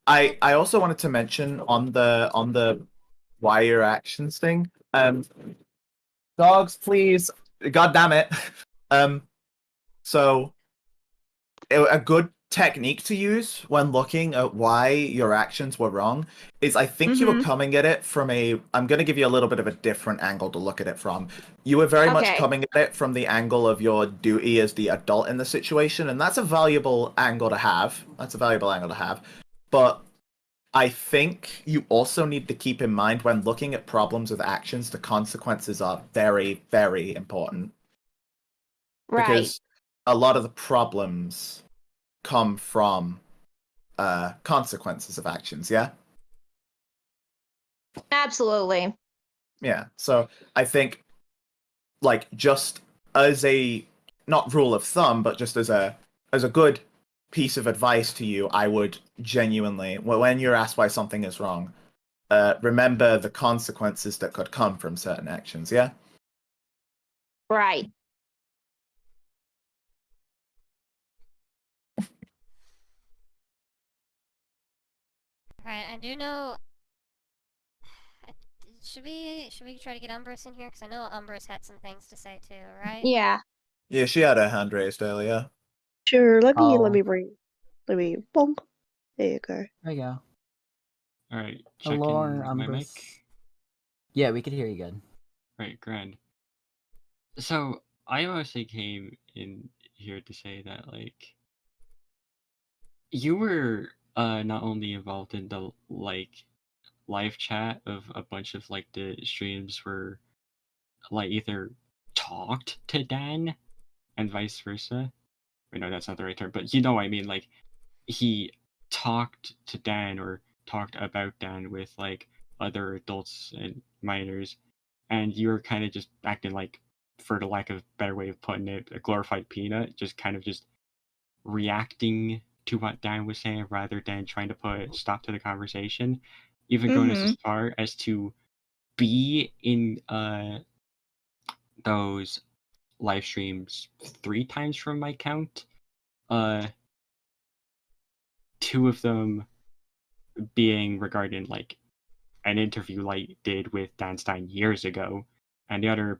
I also wanted to mention on the why your actions thing. Dogs, please. God damn it. So a good technique to use when looking at why your actions were wrong is, I think you were coming at it from I'm going to give you a little bit of a different angle to look at it from. You were very much coming at it from the angle of your duty as the adult in the situation, and that's a valuable angle to have. But I think you also need to keep in mind when looking at problems with actions, the consequences are very, very important. Right. Because a lot of the problems come from consequences of actions, yeah? Absolutely. Yeah, so I think, like, just as a, not rule of thumb, but just as a good piece of advice to you, I would genuinely, when you're asked why something is wrong, remember the consequences that could come from certain actions, yeah? Right. Right, I do know. Should we try to get Umbrus in here? Because I know Umbrus had some things to say too, right? Yeah. Yeah, she had her hand raised earlier. Sure, let me bonk. There you go. There you go. Alright, Hello, checking my mic. Yeah, we could hear you good. Right, grand. So, I mostly came in here to say that, like, you were not only involved in the, like, live chat of a bunch of, like, the streams where, like, either talked to Dan and vice versa. Wait, no, that's not the right term, but you know what I mean, like, he talked to Dan or talked about Dan with, like, other adults and minors, and you were kind of just acting like, for the lack of a better way of putting it, a glorified peanut, just kind of just reacting to what Dan was saying rather than trying to put a stop to the conversation, even going as far as to be in those live streams 3 times from my count. 2 of them being regarding, like, an interview Light did with Dan Stein years ago, and the other,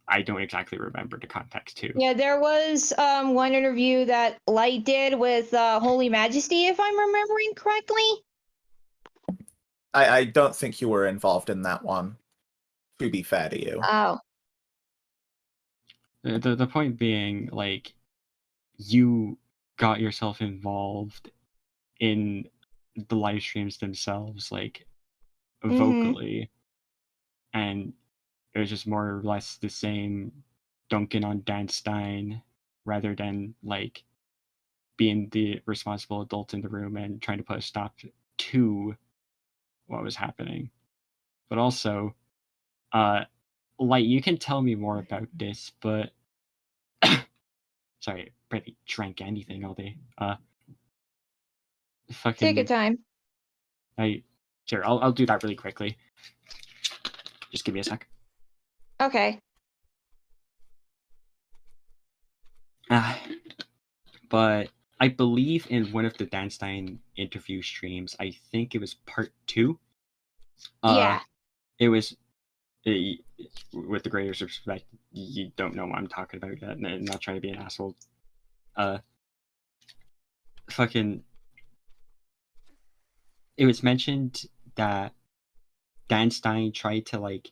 I don't exactly remember the context to. Yeah, there was one interview that Light did with Holy Majesty, if I'm remembering correctly. I don't think you were involved in that one, to be fair to you. Oh. The point being, like, you got yourself involved in the live streams themselves, like, vocally, and it was just more or less the same dunking on Dan Stein rather than, like, being the responsible adult in the room and trying to put a stop to what was happening. But also, Light, you can tell me more about this, but sorry, I barely drank anything all day. Fucking Take your time. Sure, I'll do that really quickly. Just give me a sec. Okay. but I believe in one of the Danstein interview streams, I think it was part 2. Yeah. It was, with the greatest respect, you don't know what I'm talking about yet, and I'm not trying to be an asshole. It was mentioned that Danstein tried to, like,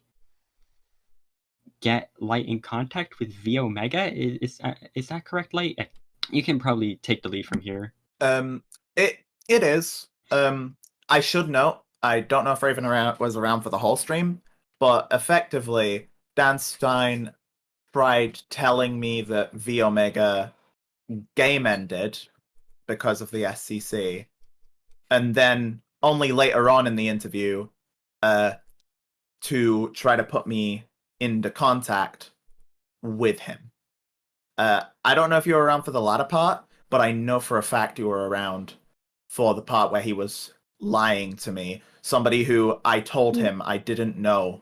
get Light in contact with V Omega. Is that correct, Light? You can probably take the lead from here. It is. I should note, I don't know if Raven was around for the whole stream, but effectively, Danstein tried telling me that V Omega game ended because of the SCC, and then only later on in the interview, to try to put me into contact with him. I don't know if you were around for the latter part, but I know for a fact you were around for the part where he was lying to me. Somebody who I told him I didn't know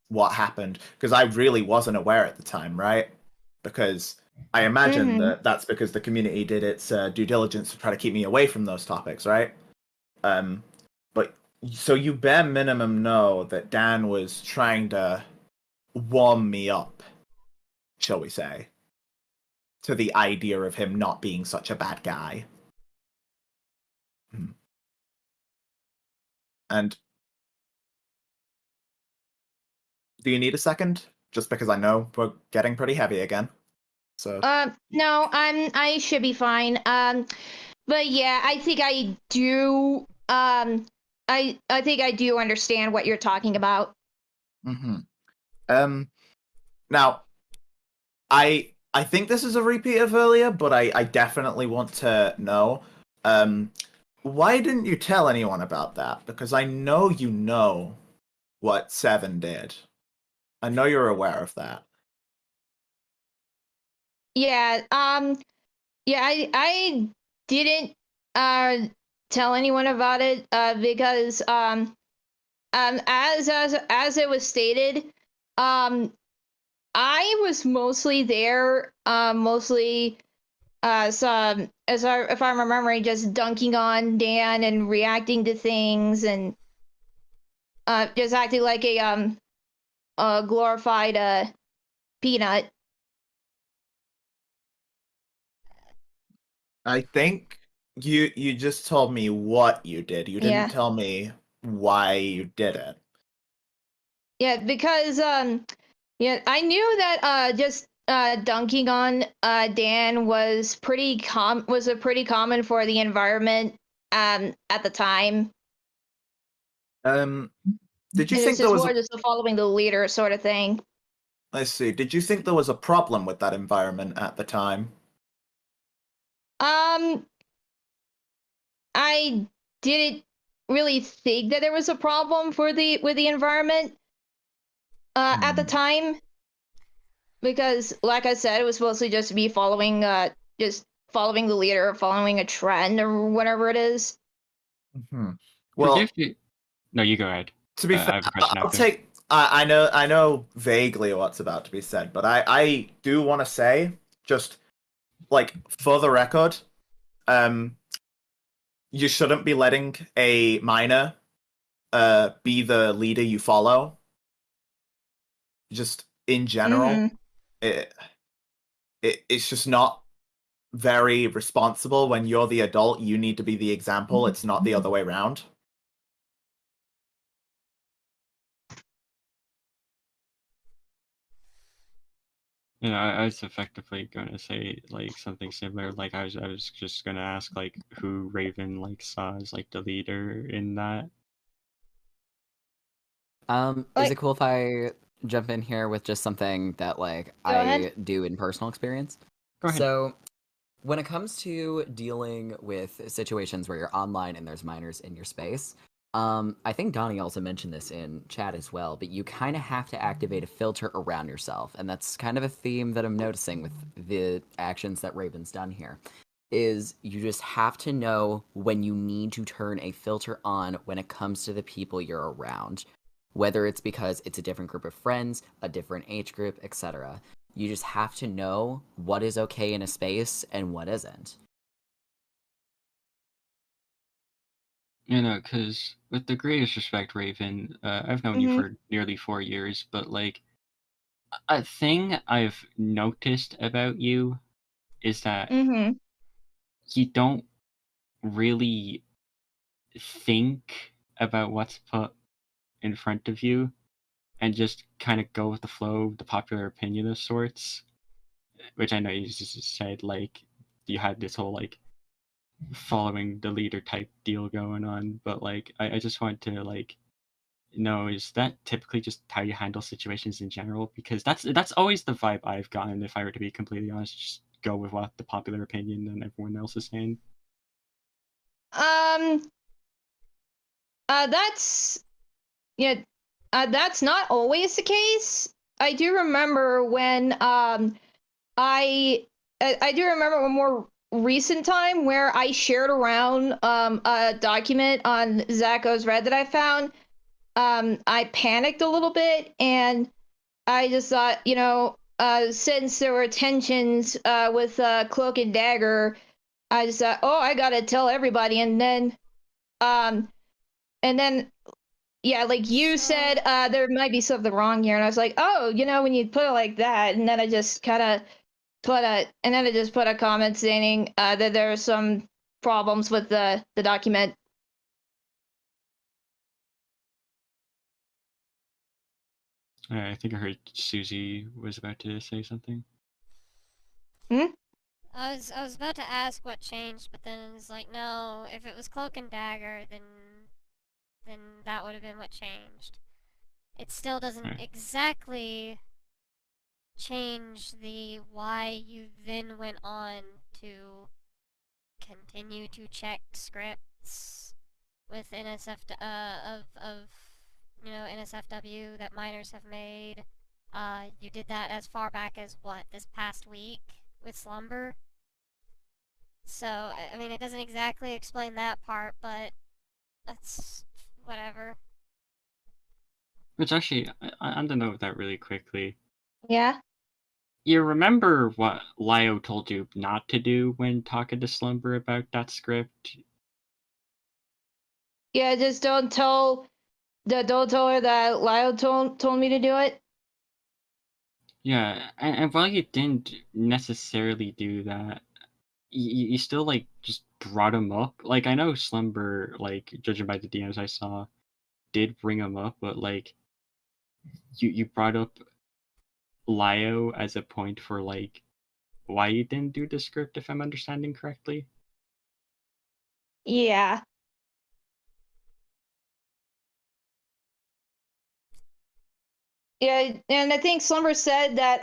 what happened, because I really wasn't aware at the time, right? Because I imagine that that's because the community did its due diligence to try to keep me away from those topics, right? But so you bare minimum know that Dan was trying to warm me up, shall we say, to the idea of him not being such a bad guy. And do you need a second? Just because I know we're getting pretty heavy again. So no, I should be fine. But yeah, I think I do I think I do understand what you're talking about. Now I think this is a repeat of earlier, but I definitely want to know. Why didn't you tell anyone about that? Because I know you know what Seven did. I know you're aware of that. Yeah, yeah, I didn't tell anyone about it because as it was stated, I was mostly there, mostly if I'm remembering, just dunking on Dan and reacting to things and just acting like a glorified peanut. I think you just told me what you did. You didn't tell me why you did it. Yeah, because yeah, I knew that just dunking on Dan was a pretty common for the environment at the time. Did you And think there was more just a following the leader sort of thing? I see. Did you think there was a problem with that environment at the time? I didn't really think that there was a problem with the environment at the time, because, like I said, it was mostly just me following the leader, following a trend or whatever it is. Well, no, you go ahead. To be fair, I'll take. I know vaguely what's about to be said, but I do want to say, just like for the record, you shouldn't be letting a minor be the leader you follow. Just in general, it's just not very responsible. When you're the adult, you need to be the example. It's not the other way around. You know, I was effectively going to say like something similar. Like I was just going to ask like who Raven like saw as like the leader in that. Is it cool if I jump in here with just something that like Go ahead. do in personal experience? Go ahead. So when it comes to dealing with situations where you're online and there's minors in your space, I think Donnie also mentioned this in chat as well, but you kind of have to activate a filter around yourself, and that's kind of a theme that I'm noticing with the actions that Raven's done here, is you just have to know when you need to turn a filter on when it comes to the people you're around, whether it's because it's a different group of friends, a different age group, etc. You just have to know what is okay in a space and what isn't. You know, because with the greatest respect, Raven, I've known you for nearly 4 years, but like, a thing I've noticed about you is that you don't really think about what's put in front of you and just kind of go with the flow, the popular opinion of sorts. Which I know you just said, like, you had this whole, like, following the leader type deal going on, but, like, I just want to, like, know, is that typically just how you handle situations in general? Because that's always the vibe I've gotten, if I were to be completely honest. Just go with what the popular opinion and everyone else is saying. That's not always the case. I do remember when I do remember a more recent time where I shared around a document on Zach Goes Red that I found. I panicked a little bit, and I just thought, since there were tensions with Cloak and Dagger, I just thought, oh, I gotta tell everybody, and then yeah, like you said, there might be something wrong here, and I was like, oh, when you put it like that, and then I just kind of put a comment saying that there are some problems with the document. I think I heard Susie was about to say something. I was about to ask what changed, but then it's like, no, if it was Cloak and Dagger, then that would have been what changed. It still doesn't exactly change the why you then went on to continue to check scripts with NSFW that minors have made. You did that as far back as what, this past week with Slumber? So, I mean, it doesn't exactly explain that part, but that's whatever. Which actually, I want to know that really quickly. Yeah? You remember what Lio told you not to do when talking to Slumber about that script? Yeah, just don't tell her that Lio told me to do it. Yeah, and while you didn't necessarily do that, you still, like, just brought him up. Like, I know Slumber, like, judging by the DMs I saw, did bring him up, but, like, you brought up Lio as a point for, like, why you didn't do the script, if I'm understanding correctly. Yeah. Yeah, and I think Slumber said that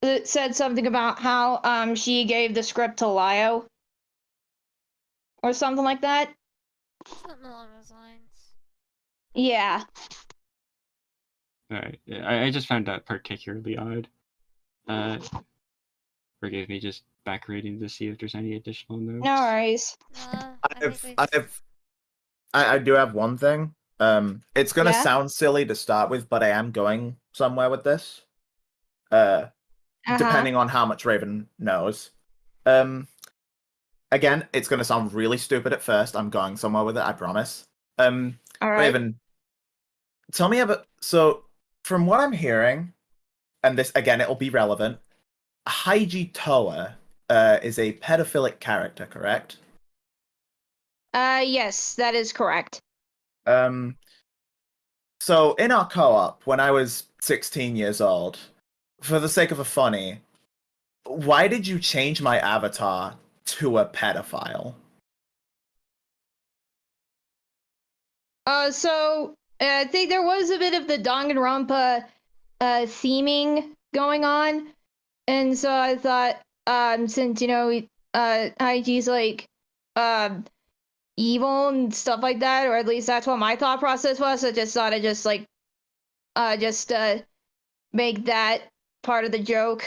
it said something about how she gave the script to Lio or something like that. Something along those lines. Yeah. Alright, I just found that particularly odd. Forgive me, just back reading to see if there's any additional notes. No worries. I do have one thing. It's gonna sound silly to start with, but I am going somewhere with this. Depending on how much Raven knows. Again, it's gonna sound really stupid at first. I'm going somewhere with it, I promise. All right. Raven, tell me about. So, from what I'm hearing, and this again, it'll be relevant. Haiji Toa is a pedophilic character, correct? Yes, that is correct. So in our co-op, when I was 16 years old, for the sake of a funny, why did you change my avatar to a pedophile? So I think there was a bit of the Danganronpa theming going on, and so I thought, since Haiji's like evil and stuff like that, or at least that's what my thought process was. I just thought I'd just make that part of the joke.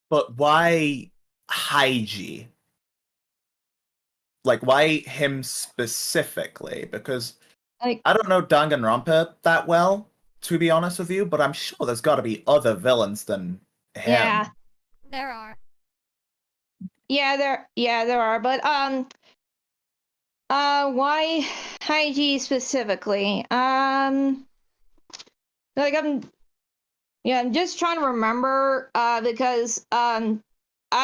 But why Haiji? Like, why him specifically? Because I don't know Danganronpa that well, to be honest with you, but I'm sure there's got to be other villains than him. Yeah. There are. Yeah, there are. But why Haiji specifically? Like I'm just trying to remember because I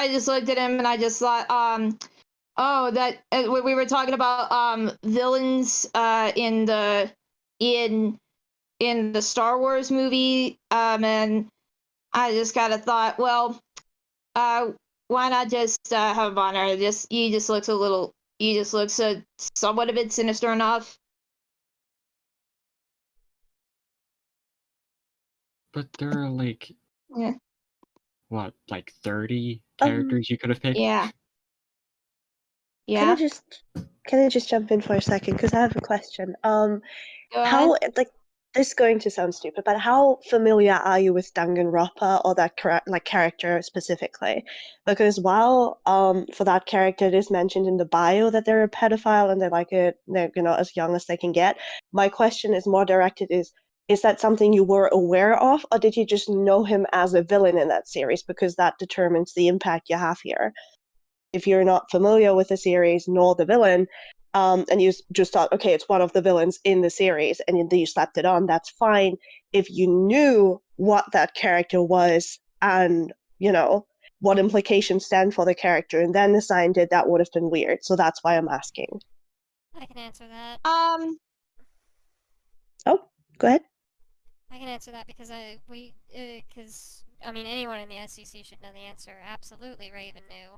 just looked at him and I just thought oh, that we were talking about villains in the Star Wars movie and I just kind of thought, well, why not just have Bonner? You just look somewhat a bit sinister enough. But there are like what, like 30 Um, characters you could have picked? Yeah. Can I just jump in for a second? Because I have a question. Go How, ahead. like, this is going to sound stupid, but how familiar are you with Danganronpa or that character specifically? Because while for that character it is mentioned in the bio that they're a pedophile and they're as young as they can get, my question is more directed is that something you were aware of, or did you just know him as a villain in that series? Because that determines the impact you have here. If you're not familiar with the series nor the villain, and you just thought, okay, it's one of the villains in the series, and you slapped it on, that's fine. If you knew what that character was and, what implications stand for the character, and then assigned it, that would have been weird. So that's why I'm asking. I can answer that. Oh, go ahead. I can answer that because anyone in the SEC should know the answer. Absolutely, Raven knew.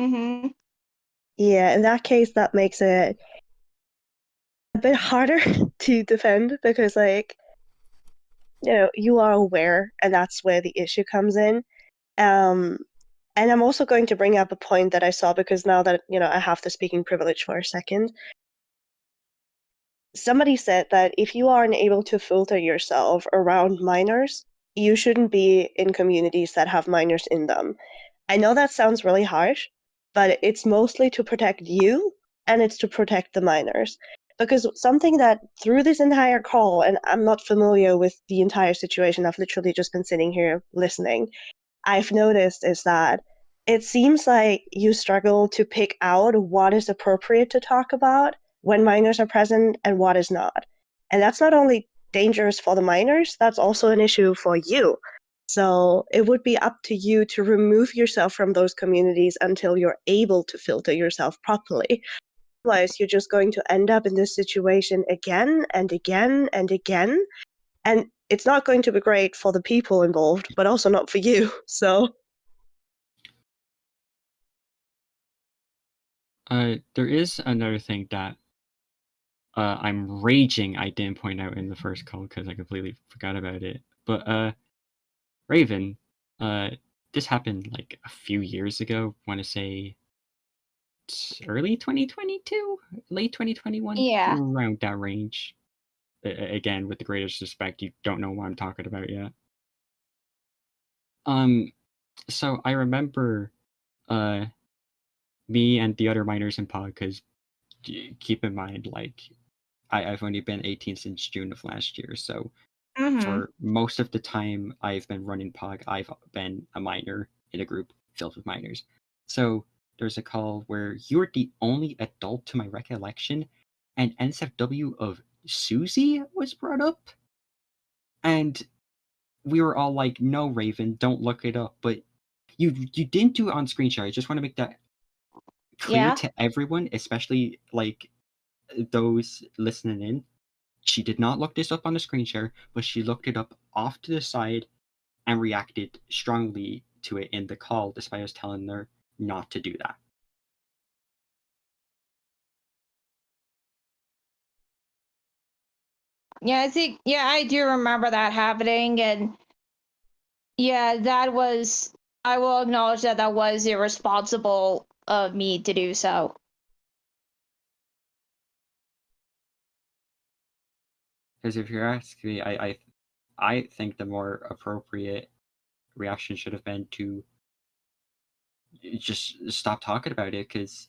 Mm-hmm. Yeah, in that case, that makes it a bit harder to defend because, you are aware, and that's where the issue comes in. And I'm also going to bring up a point that I saw because now that, I have the speaking privilege for a second. Somebody said that if you aren't able to filter yourself around minors, you shouldn't be in communities that have minors in them. I know that sounds really harsh, but it's mostly to protect you and it's to protect the minors. Because something that through this entire call, and I'm not familiar with the entire situation, I've literally just been sitting here listening, I've noticed is that it seems like you struggle to pick out what is appropriate to talk about when minors are present and what is not. And that's not only dangerous for the minors, that's also an issue for you. So it would be up to you to remove yourself from those communities until you're able to filter yourself properly. Otherwise, you're just going to end up in this situation again and again and again. And it's not going to be great for the people involved, but also not for you. So there is another thing that I'm raging I didn't point out in the first call because I completely forgot about it. But Raven, this happened like a few years ago. I want to say early 2022, late 2021, Yeah. around that range. Again, with the greatest respect, you don't know what I'm talking about yet. So I remember, me and the other minors in pod, because keep in mind, like, I've only been 18 since June of last year, so for most of the time I've been running POG, I've been a minor in a group filled with minors. So there's a call where you're the only adult to my recollection, and NSFW of Susie was brought up. And we were all like, no, Raven, don't look it up. But you didn't do it on screen share. I just want to make that clear to everyone, especially like those listening in. She did not look this up on the screen share, but she looked it up off to the side and reacted strongly to it in the call, despite us telling her not to do that. Yeah, I do remember that happening, and yeah, I will acknowledge that was irresponsible of me to do so. Because if you're asking me, I think the more appropriate reaction should have been to just stop talking about it, because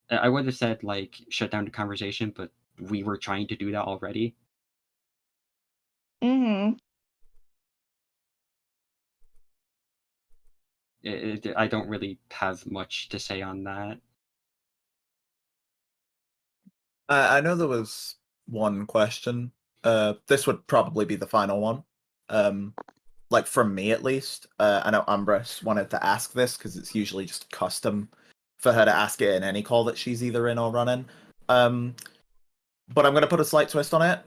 I would have said, like, shut down the conversation, but we were trying to do that already. Mm-hmm. I don't really have much to say on that. I know there was one question. This would probably be the final one. Like from me at least. I know Umbris wanted to ask this because it's usually just custom for her to ask it in any call that she's either in or running. But I'm going to put a slight twist on it.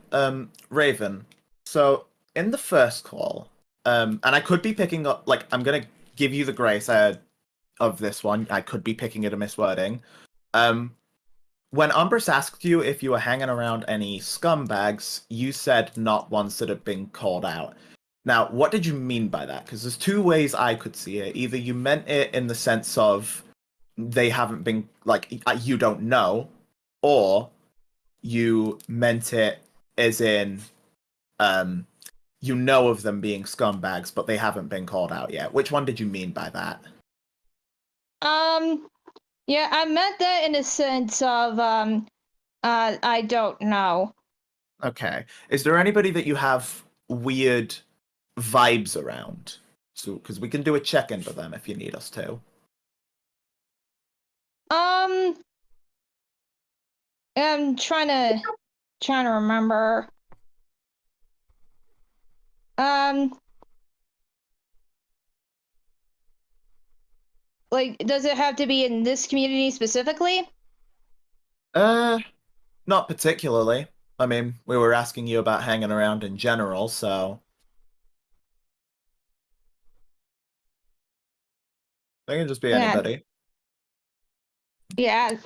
Raven, so in the first call, and I could be picking up, like, I'm going to give you the grace of this one. I could be picking it a miswording. When Umbris asked you if you were hanging around any scumbags, you said not ones that had been called out. Now, what did you mean by that? Because there's two ways I could see it. Either you meant it in the sense of they haven't been, like, you don't know, or you meant it as in you know of them being scumbags, but they haven't been called out yet. Which one did you mean by that? Yeah, I meant that in the sense of I don't know. Okay. Is there anybody that you have weird vibes around? So, because we can do a check-in for them if you need us to. I'm trying to remember. Like, does it have to be in this community specifically? Not particularly. I mean, we were asking you about hanging around in general, so they can just be anybody. Yeah.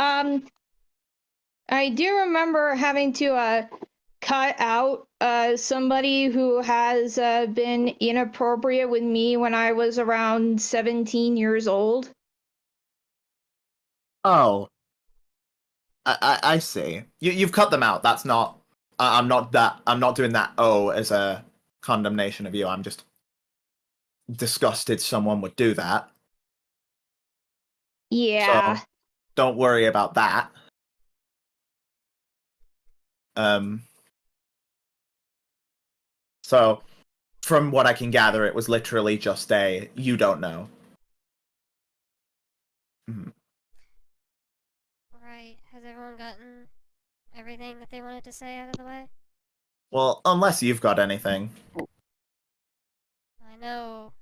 I do remember having to cut out somebody who has been inappropriate with me when I was around 17 years old. Oh, I see. You've cut them out. That's not. I'm not doing that. Oh, as a condemnation of you. I'm just disgusted someone would do that. Yeah. So don't worry about that. So from what I can gather, it was literally just a you don't know. Mm-hmm. Right. Has everyone gotten everything that they wanted to say out of the way? Well, unless you've got anything. I know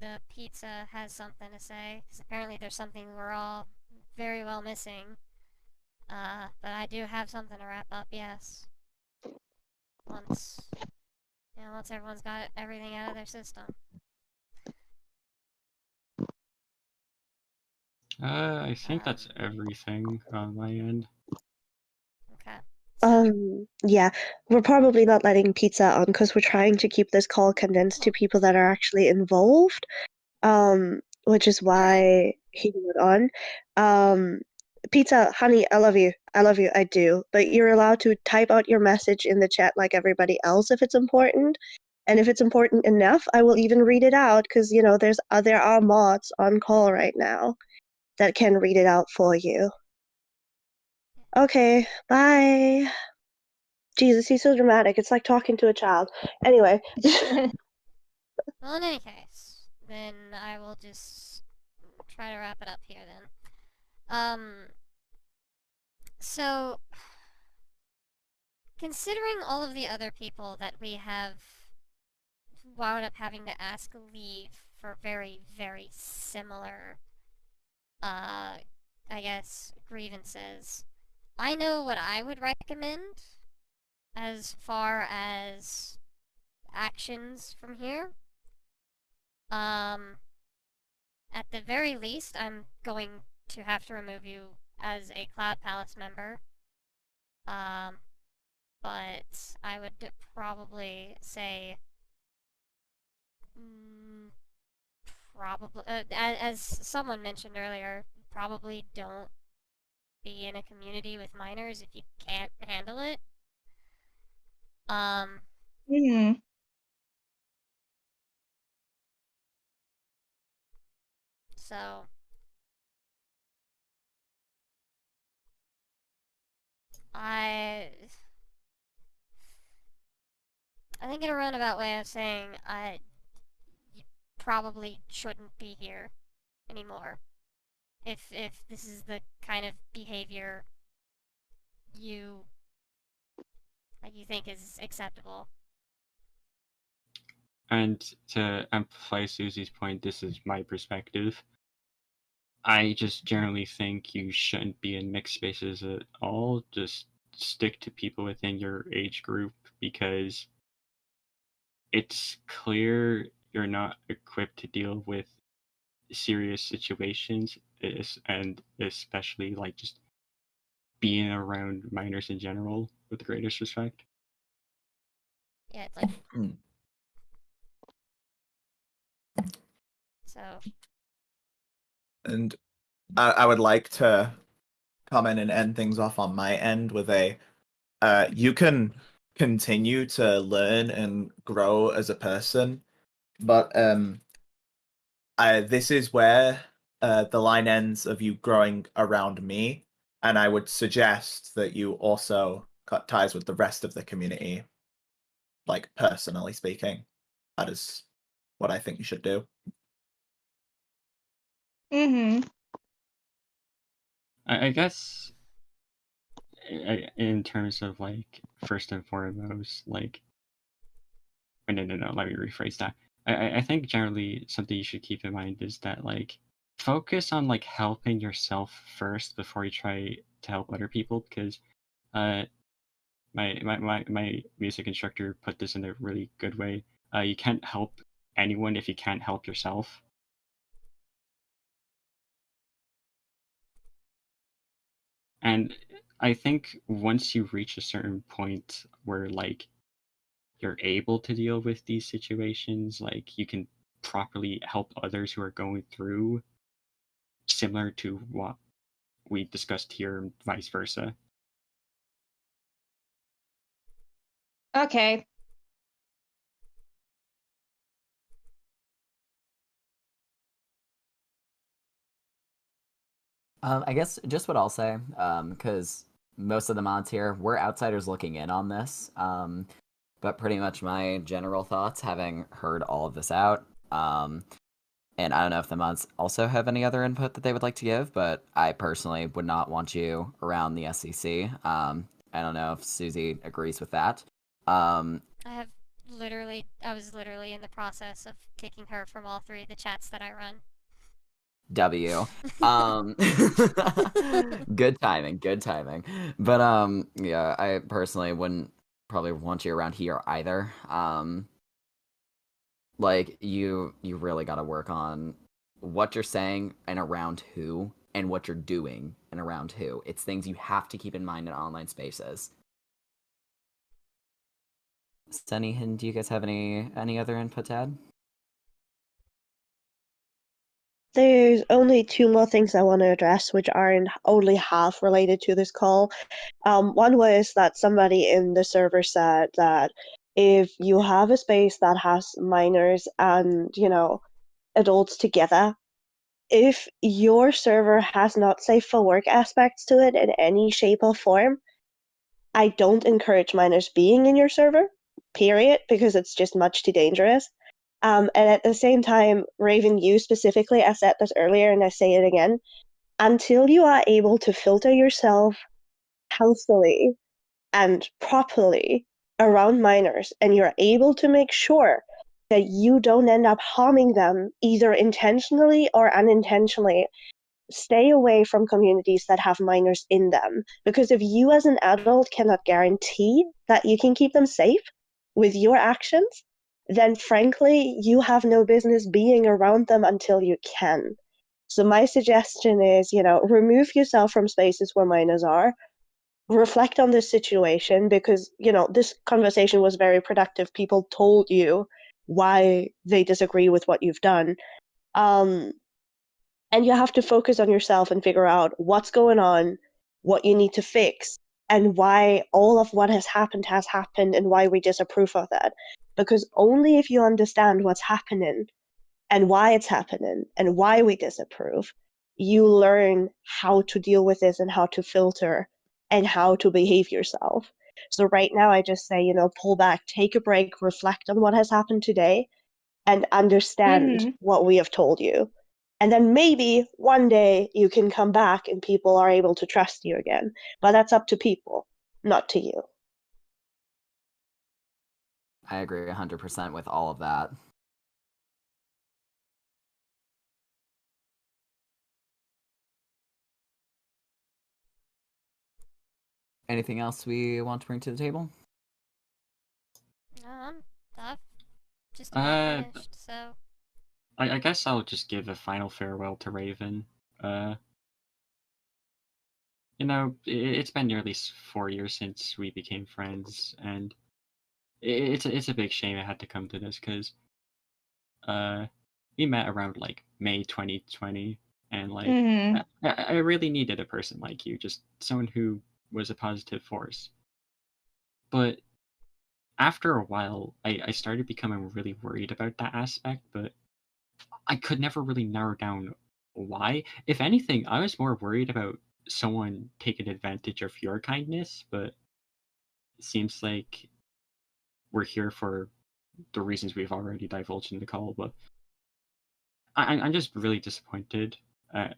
the pizza has something to say, because apparently there's something we're all very well missing. But I do have something to wrap up, yes. Once everyone's got everything out of their system. I think that's everything on my end. Okay. Yeah, we're probably not letting pizza on because we're trying to keep this call condensed to people that are actually involved. Which is why he went on. Pizza, honey, I love you. I love you, I do. But you're allowed to type out your message in the chat like everybody else if it's important. And if it's important enough, I will even read it out because there are mods on call right now that can read it out for you. Okay, bye. Jesus, he's so dramatic. It's like talking to a child. Anyway. Well, in any case, then I will just try to wrap it up here then. So, considering all of the other people that we have wound up having to ask leave for very, very similar, I guess, grievances, I know what I would recommend as far as actions from here. At the very least, I'm going to have to remove you as a Cloud Palace member. But I would probably say, probably, as someone mentioned earlier, probably don't be in a community with minors if you can't handle it. So, think in a roundabout way of saying you probably shouldn't be here anymore. If this is the kind of behavior you think is acceptable. And to amplify Susie's point, this is my perspective. I just generally think you shouldn't be in mixed spaces at all. Just stick to people within your age group, because it's clear you're not equipped to deal with serious situations, and especially like just being around minors in general, with the greatest respect. Yeah, it's like so. And I would like to comment and end things off on my end with you can continue to learn and grow as a person, but this is where the line ends of you growing around me, and I would suggest that you also cut ties with the rest of the community, like personally speaking. That is what I think you should do. I guess in terms of like first and foremost, like no, let me rephrase that. I think generally something you should keep in mind is that like focus on like helping yourself first before you try to help other people, because my music instructor put this in a really good way. You can't help anyone if you can't help yourself. And I think once you reach a certain point where like you're able to deal with these situations, like you can properly help others who are going through similar to what we discussed here, and vice versa. Okay. I guess just what I'll say, because most of the mods here, we're outsiders looking in on this. But pretty much my general thoughts, having heard all of this out. And I don't know if the mods also have any other input that they would like to give, but I personally would not want you around the SEC. I don't know if Susie agrees with that. I was literally in the process of kicking her from all three of the chats that I run. W. Good timing. But yeah, I personally wouldn't probably want you around here either. Like you really got to work on what you're saying and around who, and what you're doing and around who. It's things you have to keep in mind in online spaces. Sunny, do you guys have any other input to add? There's only two more things I want to address, which aren't only half related to this call. One was that somebody in the server said that if you have a space that has minors and, adults together, if your server has not safe for work aspects to it in any shape or form, I don't encourage minors being in your server, period, because it's just much too dangerous. And at the same time, Raven, you specifically, I said this earlier and I say it again, until you are able to filter yourself healthily and properly around minors, and you're able to make sure that you don't end up harming them either intentionally or unintentionally, stay away from communities that have minors in them. Because if you as an adult cannot guarantee that you can keep them safe with your actions, then frankly, you have no business being around them until you can. So my suggestion is, remove yourself from spaces where minors are, reflect on this situation, because, this conversation was very productive. People told you why they disagree with what you've done. And you have to focus on yourself and figure out what's going on, what you need to fix, and why all of what has happened, and why we disapprove of that. Because only if you understand what's happening and why it's happening and why we disapprove, you learn how to deal with this and how to filter and how to behave yourself. So right now I just say, pull back, take a break, reflect on what has happened today, and understand what we have told you. And then maybe one day you can come back and people are able to trust you again. But that's up to people, not to you. I agree 100% with all of that. Anything else we want to bring to the table? I've just about finished, so... I guess I'll just give a final farewell to Raven. It's been nearly 4 years since we became friends, and it's a big shame it had to come to this, because we met around like May 2020, and like I really needed a person like you, just someone who was a positive force. But after a while, I started becoming really worried about that aspect, but I could never really narrow down why. If anything, I was more worried about someone taking advantage of your kindness, but it seems like we're here for the reasons we've already divulged in the call. But I'm just really disappointed at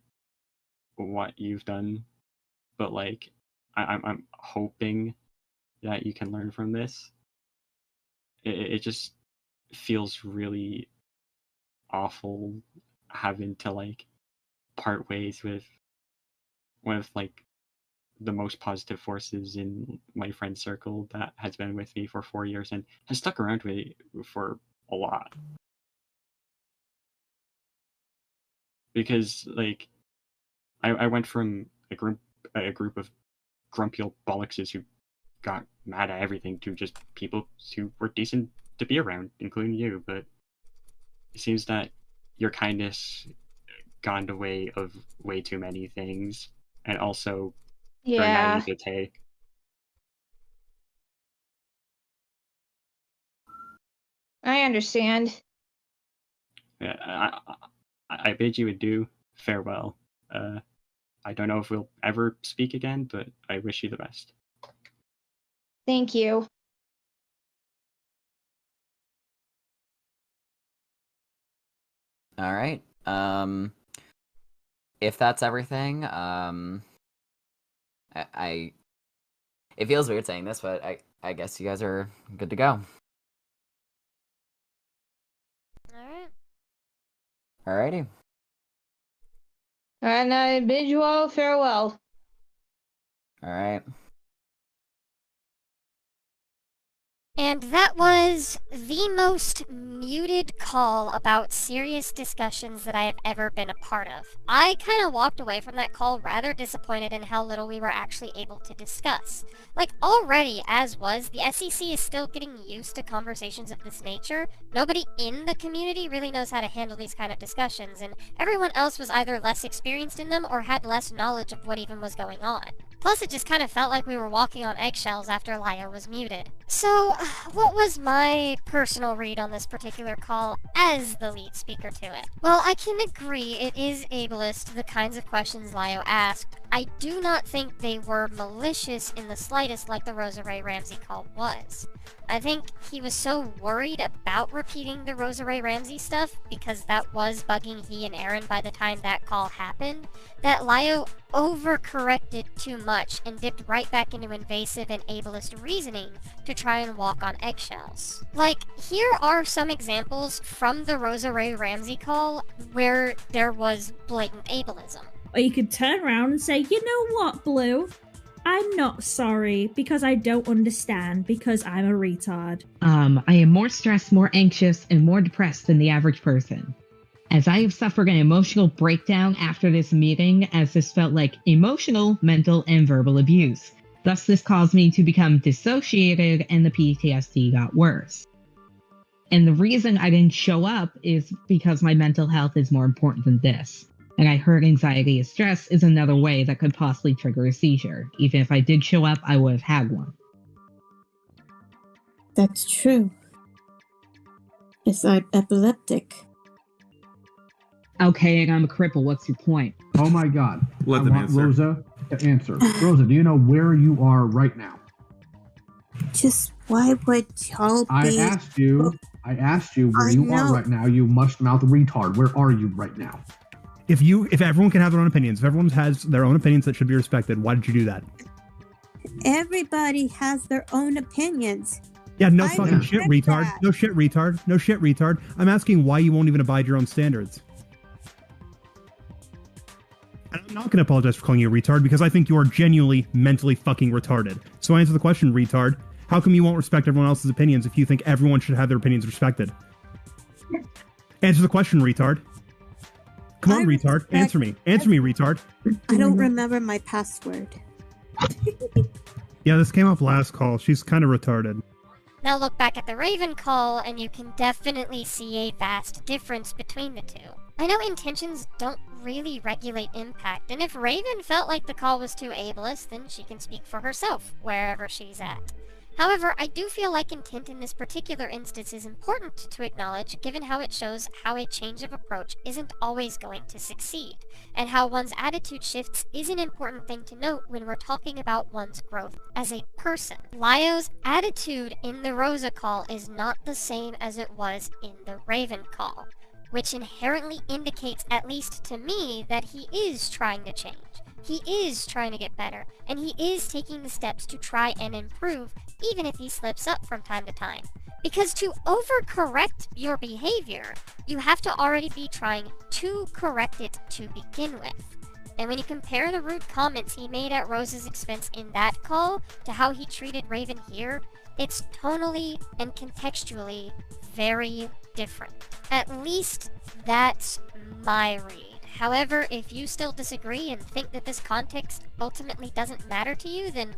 what you've done. But like, I'm hoping that you can learn from this. It just feels really awful having to like part ways with one of like the most positive forces in my friend circle that has been with me for 4 years and has stuck around with me for a lot. Because like I went from a group of grumpy old bollockses who got mad at everything to just people who were decent to be around, including you, but it seems that your kindness got in the way of way too many things, and also your naivete. I understand. Yeah, I bid you adieu, farewell. I don't know if we'll ever speak again, but I wish you the best. Thank you. All right. If that's everything, it feels weird saying this, but I guess you guys are good to go. Alrighty. And I bid you all farewell. Alright. And that was the most muted call about serious discussions that I have ever been a part of. I kind of walked away from that call rather disappointed in how little we were actually able to discuss. Like, already, as was, the SEC is still getting used to conversations of this nature. Nobody in the community really knows how to handle these kind of discussions, and everyone else was either less experienced in them or had less knowledge of what even was going on. Plus, it just kind of felt like we were walking on eggshells after Lio was muted. So, what was my personal read on this particular call as the lead speaker to it? Well, I can agree it is ableist, the kinds of questions Lio asked. I do not think they were malicious in the slightest like the Rosa Ray Ramsey call was. I think he was so worried about repeating the Rosa Ray Ramsey stuff, because that was bugging he and Aaron by the time that call happened, that Lio overcorrected too much and dipped right back into invasive and ableist reasoning to try and walk on eggshells. Like, here are some examples from the Rosa Ray Ramsey call where there was blatant ableism. Or you could turn around and say, you know what, Blue? I'm not sorry because I don't understand because I'm a retard. I am more stressed, more anxious, and more depressed than the average person. As I have suffered an emotional breakdown after this meeting, as this felt like emotional, mental, and verbal abuse. Thus, this caused me to become dissociated and the PTSD got worse. And the reason I didn't show up is because my mental health is more important than this. And I heard anxiety and stress is another way that could possibly trigger a seizure. Even if I did show up, I would have had one. That's true. Yes, I'm epileptic. Okay, and I'm a cripple. What's your point? Oh my god. Let them answer. Rosa to answer. Rosa, do you know where you are right now? Just why would y'all be... I asked you where you are right now. You mush-mouth retard. Where are you right now? If everyone can have their own opinions, if everyone has their own opinions that should be respected, why did you do that? Everybody has their own opinions. Yeah, no fucking shit, retard. That. No shit, retard. No shit, retard. I'm asking why you won't even abide your own standards. And I'm not going to apologize for calling you a retard because I think you are genuinely mentally fucking retarded. So answer the question, retard. How come you won't respect everyone else's opinions if you think everyone should have their opinions respected? Answer the question, retard. Come on, retard. Answer me. Answer me, retard. I don't remember my password. Yeah, this came up last call. She's kind of retarded. Now look back at the Raven call, and you can definitely see a vast difference between the two. I know intentions don't really regulate impact, and if Raven felt like the call was too ableist, then she can speak for herself, wherever she's at. However, I do feel like intent in this particular instance is important to acknowledge, given how it shows how a change of approach isn't always going to succeed, and how one's attitude shifts is an important thing to note when we're talking about one's growth as a person. Lio's attitude in the Rosa call is not the same as it was in the Raven call, which inherently indicates, at least to me, that he is trying to change. He is trying to get better, and he is taking the steps to try and improve, even if he slips up from time to time. Because to overcorrect your behavior, you have to already be trying to correct it to begin with. And when you compare the rude comments he made at Rose's expense in that call to how he treated Raven here, it's tonally and contextually very different. At least that's my read. However, if you still disagree and think that this context ultimately doesn't matter to you, then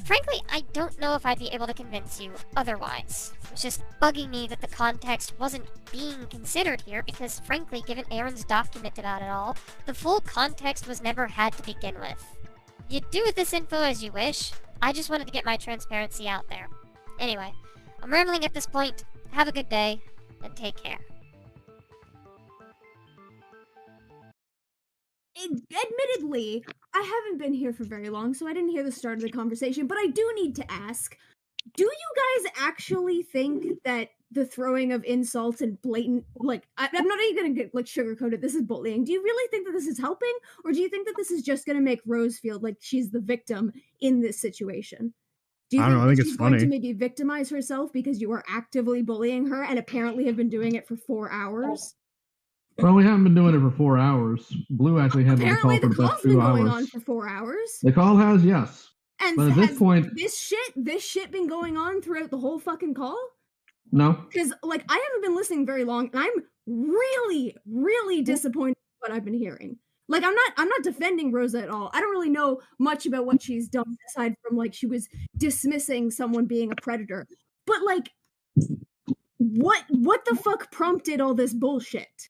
frankly, I don't know if I'd be able to convince you otherwise. It's just bugging me that the context wasn't being considered here because frankly, given Aaron's document about it all, the full context was never had to begin with. You do with this info as you wish. I just wanted to get my transparency out there. Anyway, I'm rambling at this point. Have a good day, and take care. Admittedly, I haven't been here for very long, so I didn't hear the start of the conversation, but I do need to ask, do you guys actually think that the throwing of insults and blatant, like, I'm not even gonna get, like, sugarcoated, this is bullying. Do you really think that this is helping, or do you think that this is just gonna make Rose feel like she's the victim in this situation? Do you think she's going to maybe victimize herself because you are actively bullying her and apparently have been doing it for 4 hours? Well, we haven't been doing it for 4 hours. Blue actually had the call for the best 2 hours. Going on for 4 hours. The call has, yes. And but at this point, this shit been going on throughout the whole fucking call? No. Because like I haven't been listening very long, and I'm really, really disappointed with what I've been hearing. Like I'm not defending Rosa at all. I don't really know much about what she's done aside from like she was dismissing someone being a predator. But like, what the fuck prompted all this bullshit?